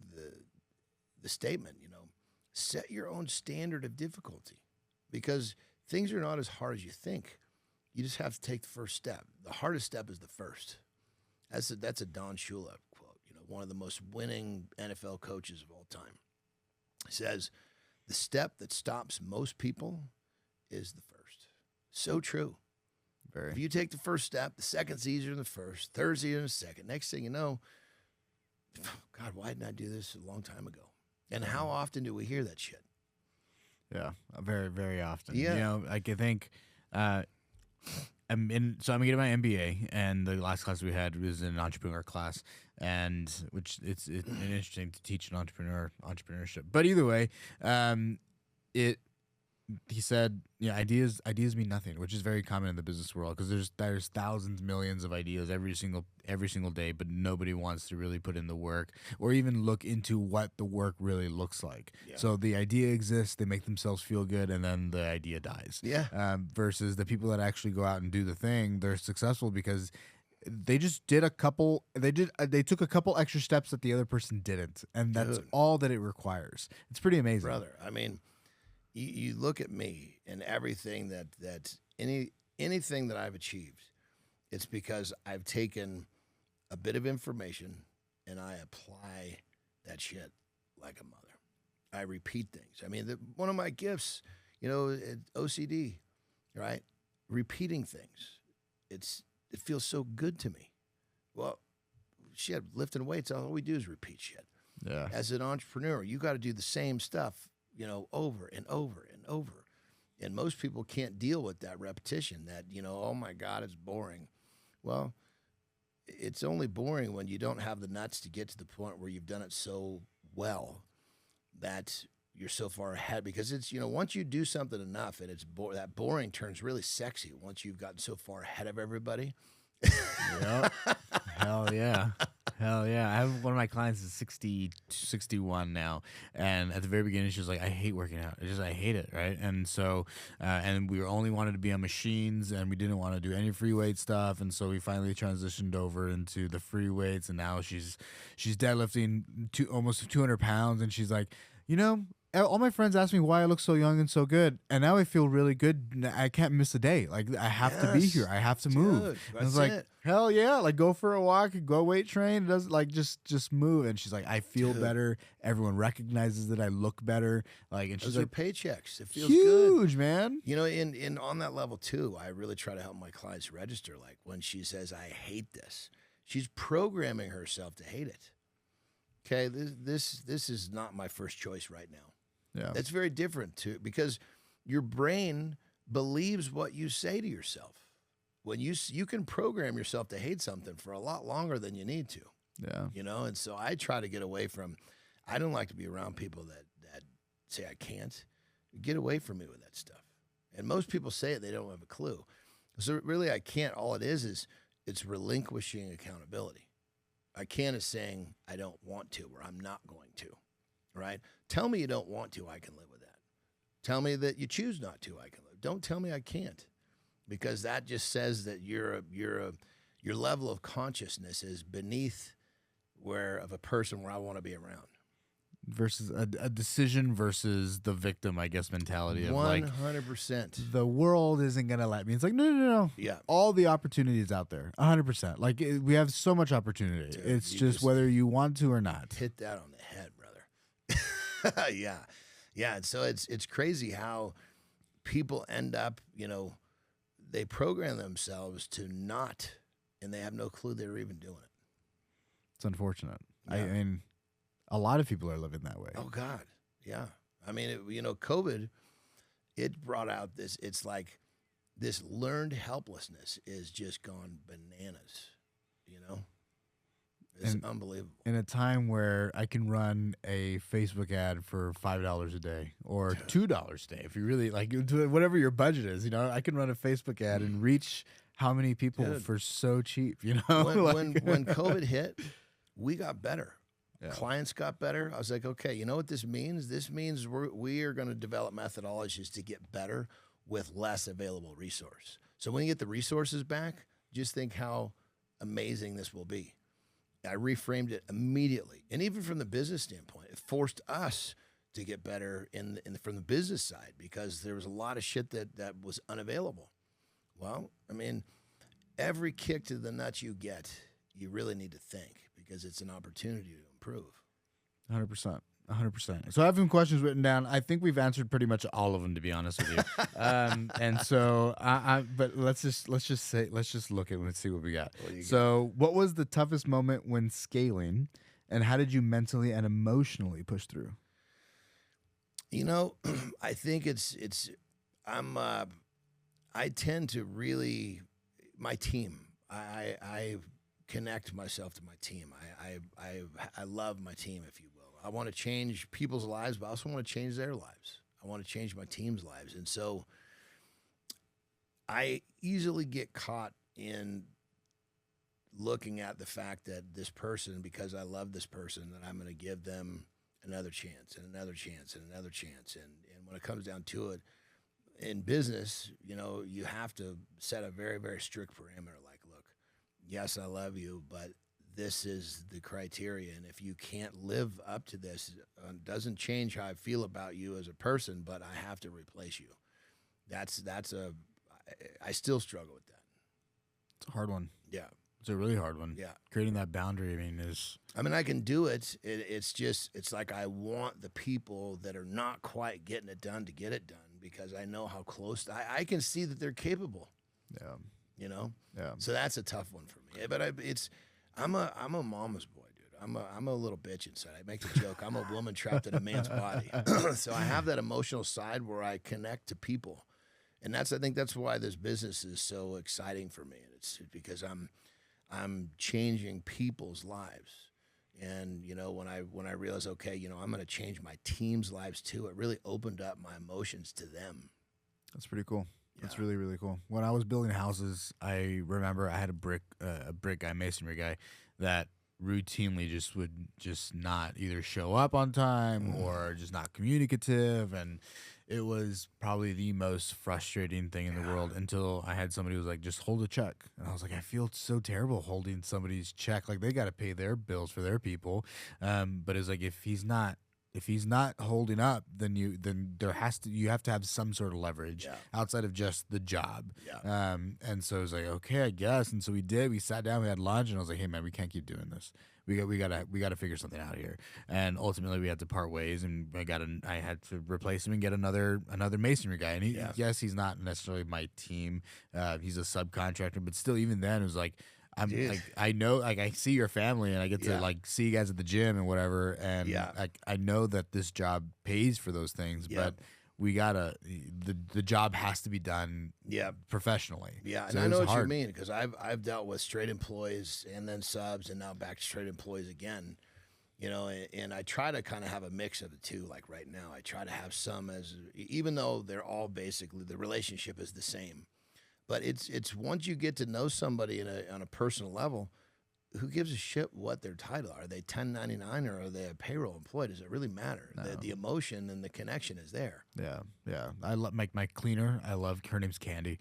the statement, you know, set your own standard of difficulty, because things are not as hard as you think. You just have to take the first step. The hardest step is the first. That's a Don Shula quote, you know, one of the most winning NFL coaches of all time. He says, the step that stops most people is the first. So true. Very. If you take the first step, the second's easier than the first, third's easier than the second. Next thing you know, God, why didn't I do this a long time ago? And how often do we hear that shit? Yeah, very, very often. Yeah. You know, like, I think, so I'm getting my MBA, and the last class we had was an entrepreneur class, and which it's interesting to teach an entrepreneurship. But either way, he said, yeah, ideas mean nothing, which is very common in the business world, because there's thousands, millions of ideas every single day, but nobody wants to really put in the work or even look into what the work really looks like. Yeah. So the idea exists, they make themselves feel good, and then the idea dies. Yeah. Versus the people that actually go out and do the thing, they're successful because they just did they took a couple extra steps that the other person didn't, and that's all that it requires. It's pretty amazing, brother. I mean, you look at me and everything anything that I've achieved, it's because I've taken a bit of information and I apply that shit like a mother. I repeat things. I mean, one of my gifts, you know, OCD, right? Repeating things. It feels so good to me. Well, shit, lifting weights, all we do is repeat shit. Yeah. As an entrepreneur, you got to do the same stuff, you know, over and over and over. And most people can't deal with that repetition, that, you know, oh my God, it's boring. Well, it's only boring when you don't have the nuts to get to the point where you've done it so well that you're so far ahead. Because it's, you know, once you do something enough and that boring turns really sexy once you've gotten so far ahead of everybody. Yep. Hell yeah. Hell yeah. I have one of my clients is 60, 61 now. And at the very beginning, she was like, I hate working out. I hate it. Right. And so, and we only wanted to be on machines and we didn't want to do any free weight stuff. And so we finally transitioned over into the free weights. And now she's deadlifting almost 200 pounds. And she's like, you know, all my friends ask me why I look so young and so good, and now I feel really good. I can't miss a day. Like, I have to be here. I have to move. And I was like, hell yeah! Like, go for a walk, go weight train. It doesn't, like, just move. And she's like, I feel better. Everyone recognizes that I look better. Like, and she's those like, are paychecks. It feels huge, good, man. You know, in on that level too, I really try to help my clients register. Like, when she says, I hate this, she's programming herself to hate it. Okay, this is not my first choice right now. Yeah, that's very different too, because your brain believes what you say to yourself. When you can program yourself to hate something for a lot longer than you need to. Yeah, you know, and so I try to get away from. I don't like to be around people that say I can't. Get away from me with that stuff. And most people say it, they don't have a clue. So really, I can't. All it is it's relinquishing accountability. I can't is saying I don't want to, or I'm not going to. Right? Tell me you don't want to, I can live with that. Tell me that you choose not to, I can live. Don't tell me I can't, because that just says that your level of consciousness is beneath of a person where I want to be around. Versus a decision versus the victim, I guess, mentality of 100%. The world isn't gonna let me. It's like no. Yeah, all the opportunities out there, 100%. Like we have so much opportunity. Dude, it's just whether you want to or not. Hit that on the head, brother. Yeah. And so it's crazy how people end up, you know, they program themselves to not, and they have no clue they're even doing it. It's unfortunate. Yeah. I mean, a lot of people are living that way. Oh God. Yeah. I mean, you know, COVID, it brought out this, it's like this learned helplessness is just gone bananas, you know? It's unbelievable. In a time where I can run a Facebook ad for $5 a day or $2 a day, if you really like, whatever your budget is, you know, I can run a Facebook ad and reach how many people for so cheap, you know? When COVID hit, we got better. Yeah. Clients got better. I was like, okay, you know what this means? This means we are going to develop methodologies to get better with less available resource. So when you get the resources back, just think how amazing this will be. I reframed it immediately. And even from the business standpoint, it forced us to get better from the business side, because there was a lot of shit that was unavailable. Well, I mean, every kick to the nuts you get, you really need to think, because it's an opportunity to improve. 100%. 100%. So I have some questions written down. I think we've answered pretty much all of them, to be honest with you. And so, but let's just look at it and see what we got. So, what was the toughest moment when scaling, and how did you mentally and emotionally push through? You know, I think I tend to really, my team. I connect myself to my team. I love my team, if you will. I want to change people's lives, but I also want to change their lives. I want to change my team's lives. And so I easily get caught in looking at the fact that this person, because I love this person, that I'm going to give them another chance and another chance and another chance. And when it comes down to it, in business, you know, you have to set a very, very strict parameter. Like, look, yes, I love you, but this is the criteria, and if you can't live up to this, it doesn't change how I feel about you as a person, but I have to replace you. I still struggle with that. It's a hard one. Yeah. It's a really hard one. Yeah. Creating that boundary, I mean, is... I mean, I can do it. It's like I want the people that are not quite getting it done to get it done because I know how close I can see that they're capable. Yeah. You know? Yeah. So that's a tough one for me. But I'm a mama's boy, dude. I'm a little bitch inside. I make the joke. I'm a woman trapped in a man's body. So I have that emotional side where I connect to people. And I think that's why this business is so exciting for me. It's because I'm changing people's lives. And, you know, when I realized, okay, you know, I'm going to change my team's lives too, it really opened up my emotions to them. That's pretty cool. Yeah. That's really, really cool. When I was building houses, I remember I had a brick guy, masonry guy, that routinely would not either show up on time or just not communicative, and it was probably the most frustrating thing in the world until I had somebody who was like, just hold a check. And I was like, I feel so terrible holding somebody's check. Like, they got to pay their bills for their people. But it's like, if he's not holding up, then you have to have some sort of leverage outside of just the job. Yeah. And so it was like, okay, I guess. And so we sat down, we had lunch, and I was like, hey man, we can't keep doing this. We gotta figure something out here. And ultimately we had to part ways, and I had to replace him and get another masonry guy. And yes, he's not necessarily my team. He's a subcontractor, but still, even then it was like, I know, like, I see your family and I get to like see you guys at the gym and whatever. And I know that this job pays for those things, but we gotta, the job has to be done professionally. Yeah. So and I know what hard. you mean, because I've dealt with straight employees and then subs and now back to straight employees again, you know, and I try to kind of have a mix of the two. Like right now, I try to have some even though they're all basically, the relationship is the same. But it's once you get to know somebody on a personal level, who gives a shit what their title are? Are they 1099 or are they a payroll employee? Does it really matter? No. The emotion and the connection is there. Yeah. I love my cleaner. I love her name's Candy.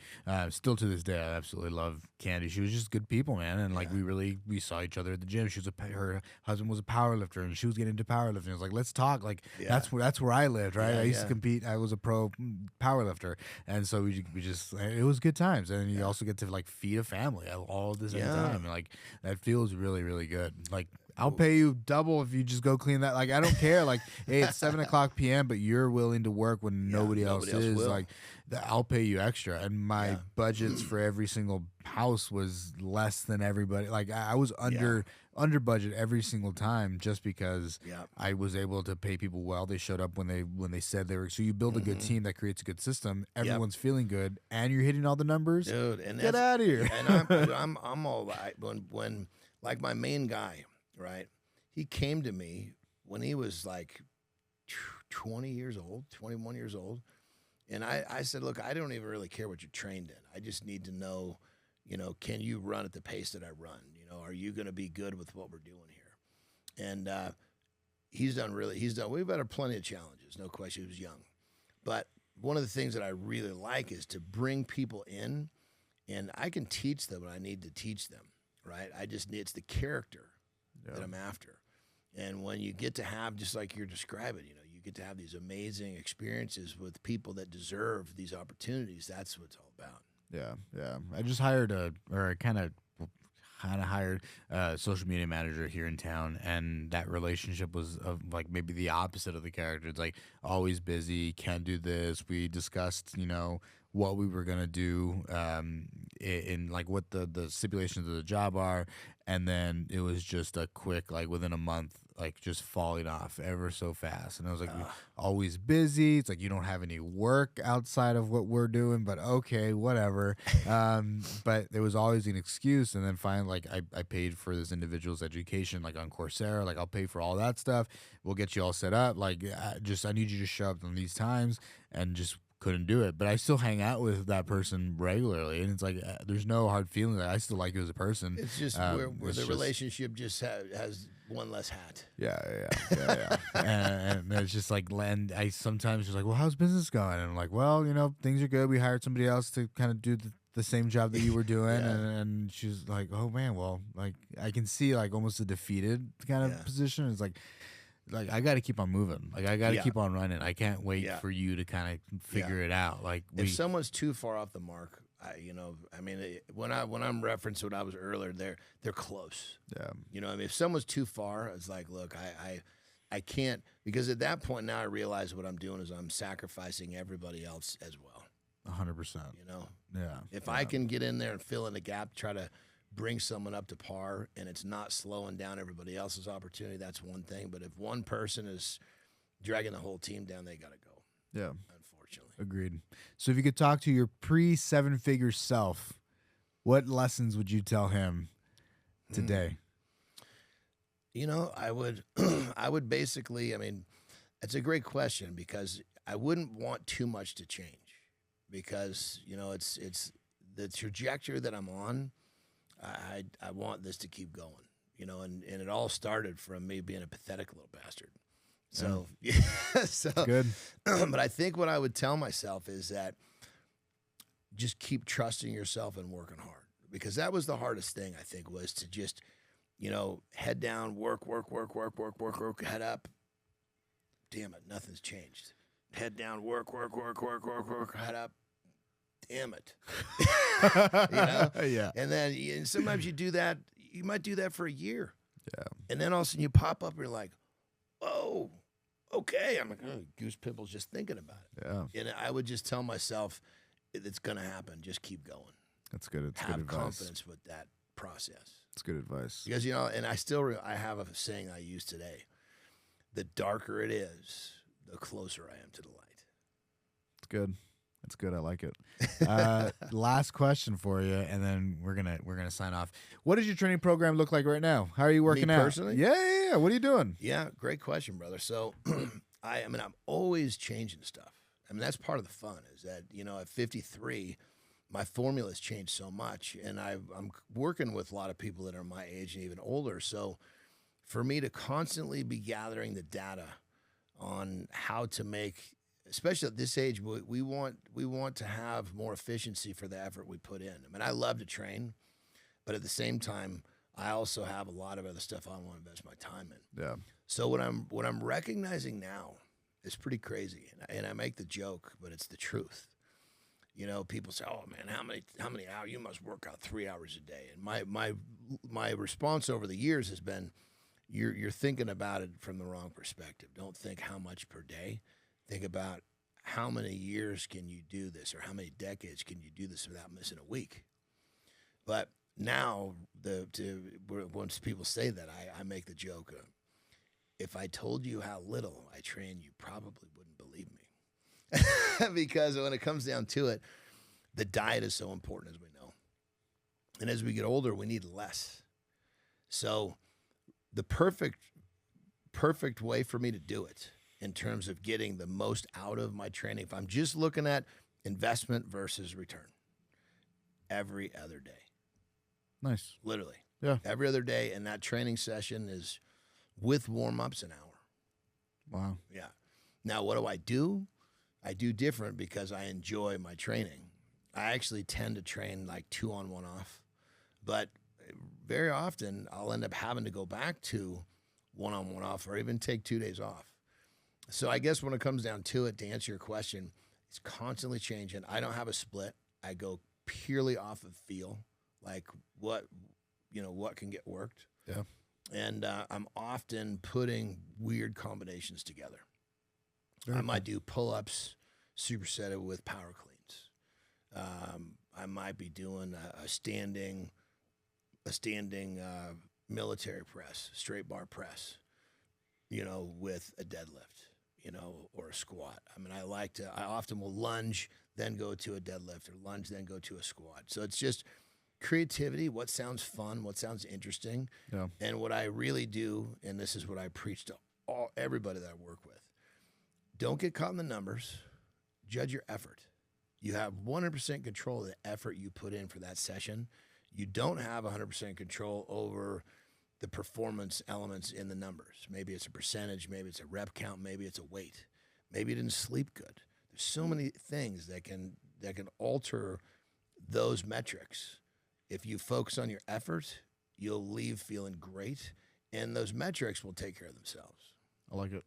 Still to this day, I absolutely love Candy. She was just good people, man. And like we saw each other at the gym. Her husband was a power lifter, and she was getting into powerlifting. I was like, let's talk. Like that's where I lived, right? I used to compete. I was a pro power lifter, and so we just it was good times. And you also get to like feed a family all at the same time. And like that feels really, really good. Like, I'll pay you double if you just go clean that. Like, I don't care. Like, hey, it's 7:00 p.m., but you're willing to work when nobody else is. Will. Like, I'll pay you extra. And my budgets for every single house was less than everybody. Like, I was under budget every single time just because I was able to pay people well. They showed up when they said they were. So you build a good team that creates a good system. Everyone's feeling good, and you're hitting all the numbers. Dude, and get out of here. And I'm all right when like my main guy. Right. He came to me when he was like 20 years old, 21 years old. And I said, look, I don't even really care what you're trained in. I just need to know, you know, can you run at the pace that I run? You know, are you going to be good with what we're doing here? And he's done, we've had plenty of challenges, no question. He was young. But one of the things that I really like is to bring people in, and I can teach them what I need to teach them, right? It's the character that I'm after. And when you get to have, just like you're describing, you know, you get to have these amazing experiences with people that deserve these opportunities. That's what it's all about. Yeah. I just hired hired a social media manager here in town, and that relationship was like maybe the opposite of the character. It's like always busy, can't do this. We discussed, you know, what we were gonna do, in like what the stipulations of the job are, and then it was just a quick, like within a month, like just falling off ever so fast. And I was like, always busy. It's like you don't have any work outside of what we're doing, but okay, whatever. But there was always an excuse. And then finally, like I paid for this individual's education, like on Coursera. Like I'll pay for all that stuff. We'll get you all set up. Like I need you to show up on these times, and just couldn't do it. But I still hang out with that person regularly, and it's like there's no hard feeling. I still like you as a person. It's just where the relationship just has one less hat. Yeah. and it's just like, and I sometimes just like, well, how's business going? And I'm like, well, you know, things are good. We hired somebody else to kind of do the same job that you were doing. And she's like, oh man, well, like I can see like almost a defeated kind of position. It's like I got to keep on moving. Like I got to keep on running. I can't wait for you to kind of figure it out. Like if someone's too far off the mark, I mean, when I'm referencing what I was earlier, they're close. Yeah. You know, I mean, if someone's too far, it's like, look, I can't, because at that point now I realize what I'm doing is I'm sacrificing everybody else as well. 100%. You know, Yeah. if I can get in there and fill in the gap, try to bring someone up to par, and it's not slowing down everybody else's opportunity, that's one thing. But if one person is dragging the whole team down, they got to go. Yeah. Unfortunately. Agreed. So if you could talk to your pre-7-figure self, what lessons would you tell him today? You know, I would basically, I mean, it's a great question, because I wouldn't want too much to change, because, you know, it's the trajectory that I'm on. I want this to keep going, you know, and it all started from me being a pathetic little bastard. So, yeah. So Good. But I think what I would tell myself is that just keep trusting yourself and working hard, because that was the hardest thing, I think, was to just, you know, head down, work, head up. Damn it, nothing's changed. Head down, work, head up. Damn it. You know? Yeah. And then and sometimes you do that, you might do that for a year. Yeah. And then all of a sudden you pop up and you're like, whoa, okay. I'm like, oh, goose pimples just thinking about it. Yeah. And I would just tell myself, it's going to happen. Just keep going. That's good. It's good Have advice. confidence with that process. It's good advice. Because, you know, and I have a saying I use today. The darker it is, the closer I am to the light. It's good. That's good. I like it. Last question for you, and then we're gonna sign off. What does your training program look like right now? How are you working out? Personally? Yeah. What are you doing? Yeah, great question, brother. So, I mean, I'm always changing stuff. I mean, that's part of the fun, is that, you know, at 53, my formula's changed so much, and I'm working with a lot of people that are my age and even older. So, for me to constantly be gathering the data on how to make, especially at this age, we want to have more efficiency for the effort we put in. I mean, I love to train, but at the same time, I also have a lot of other stuff I want to invest my time in. Yeah. So what I'm recognizing now is pretty crazy, and I make the joke, but it's the truth. You know, people say, "Oh man, how many hours? You must work out 3 hours a day." And my response over the years has been, you're thinking about it from the wrong perspective. Don't think how much per day. Think about how many years can you do this, or how many decades can you do this without missing a week. But now, once people say that, I make the joke of, if I told you how little I train, you probably wouldn't believe me. Because when it comes down to it, the diet is so important, as we know. And as we get older, we need less. So the perfect way for me to do it, in terms of getting the most out of my training, if I'm just looking at investment versus return, every other day. Nice. Literally. Yeah. Every other day, and that training session is with warm-ups an hour. Wow. Yeah. Now, what do? I do different, because I enjoy my training. I actually tend to train like 2 on, 1 off, but very often I'll end up having to go back to 1 on, 1 off, or even take 2 days off. So I guess when it comes down to it, to answer your question, it's constantly changing. I don't have a split. I go purely off of feel, like what can get worked. Yeah. And I'm often putting weird combinations together. I might do pull-ups supersetted with power cleans. I might be doing a standing military press, straight bar press, you know, with a deadlift, you know, or a squat. I mean, I often will lunge, then go to a deadlift, or lunge, then go to a squat. So it's just creativity, what sounds fun, what sounds interesting. Yeah. And what I really do, and this is what I preach to everybody that I work with, don't get caught in the numbers, judge your effort. You have 100% control of the effort you put in for that session. You don't have 100% control over the performance elements in the numbers. Maybe it's a percentage, maybe it's a rep count, maybe it's a weight. Maybe you didn't sleep good. There's so many things that can alter those metrics. If you focus on your effort, you'll leave feeling great, and those metrics will take care of themselves. I like it.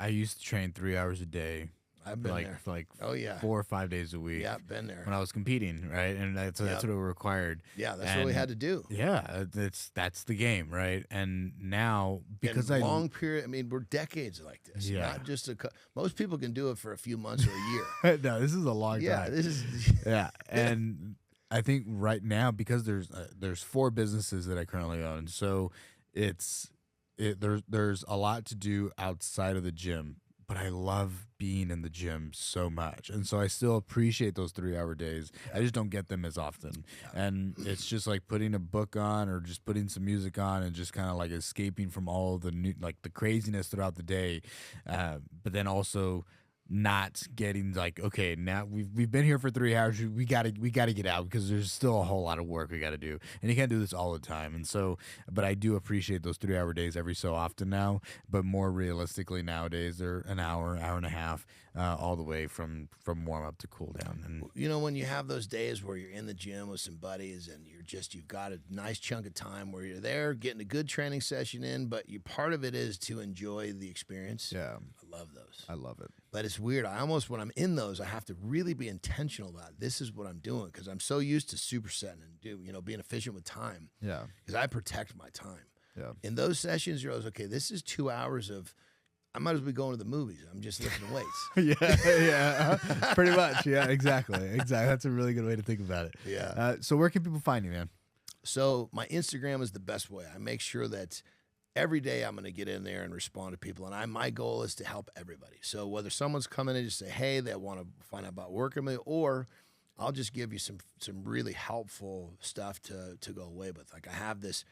I used to train 3 hours a day I've been there. For like Oh yeah, 4 or 5 days a week. yeah, been there. When I was competing, right, and that's what it required. Yeah, that's what we had to do. Yeah, that's the game, right? And now because in long period, I mean, we're decades like this. Yeah. Not just most people can do it for a few months or a year. no, this is a long Yeah, time. this is. Yeah, and I think right now because there's 4 businesses that I currently own, so there's a lot to do outside of the gym. But I love being in the gym so much. And so I still appreciate those 3-hour days. I just don't get them as often. And it's just like putting a book on or just putting some music on and just kind of like escaping from all the the craziness throughout the day. But then also not getting like, okay, now we've been here for 3 hours. We gotta get out because there's still a whole lot of work we gotta do, and you can't do this all the time. And so, but I do appreciate those 3-hour days every so often now. But more realistically nowadays, they're an hour and a half, all the way from warm up to cool down. And you know, when you have those days where you're in the gym with some buddies and you've got a nice chunk of time where you're there getting a good training session in, but part of it is to enjoy the experience. yeah, I love those. I love it. But it's weird. When I'm in those, I have to really be intentional about it. This is what I'm doing because I'm so used to supersetting and being efficient with time. Yeah, because I protect my time. yeah. In those sessions, you're always okay. This is 2 hours of. I might as well be going to the movies. I'm just lifting weights. yeah, pretty much. Yeah, exactly. That's a really good way to think about it. Yeah. So where can people find you, man? So my Instagram is the best way. I make sure that every day I'm going to get in there and respond to people. And my goal is to help everybody. So whether someone's coming in and just say, hey, they want to find out about working with me, or I'll just give you some really helpful stuff to go away with. Like I have this,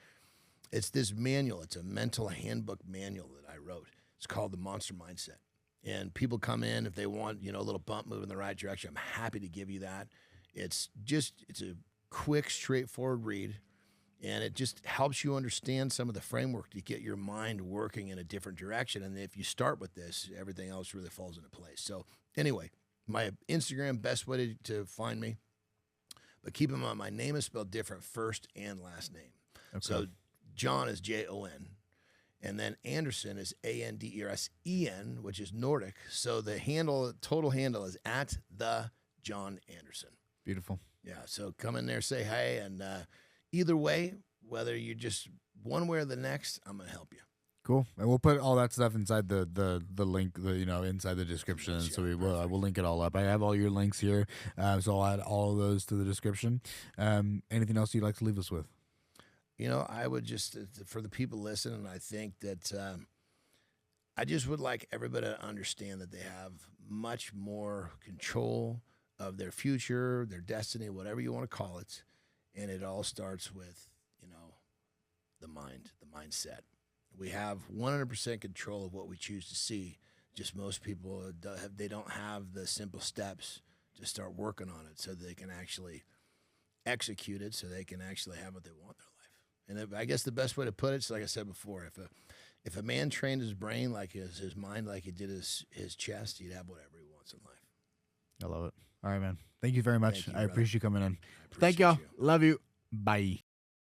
it's this manual. It's a mental handbook manual that I wrote. It's called the Monster Mindset. And people come in if they want, a little bump moving in the right direction. I'm happy to give you that. It's a quick, straightforward read. And it just helps you understand some of the framework to get your mind working in a different direction. And if you start with this, everything else really falls into place. So anyway, my Instagram, best way to find me. But keep in mind, my name is spelled different first and last name. Okay. So Jon is Jon. And then Anderson is Andersen, which is Nordic. So the total handle is at the Jon Anderson. Beautiful. Yeah. So come in there, say hey, and either way, whether you're just one way or the next, I'm gonna help you. Cool. And we'll put all that stuff inside the link, inside the description. So we'll link it all up. I have all your links here, so I'll add all of those to the description. Anything else you'd like to leave us with? I would just, for the people listening, I think that I just would like everybody to understand that they have much more control of their future, their destiny, whatever you want to call it. And it all starts with, the mind, the mindset. We have 100% control of what we choose to see. Just most people, they don't have the simple steps to start working on it so they can actually execute it, so they can actually have what they want in their life. And I guess the best way to put it is, like I said before, if a man trained his brain like his mind, like he did his chest, he'd have whatever he wants in life. I love it. All right, man. Thank you very much. You, I appreciate you coming in. Thank y'all. Love you. Bye.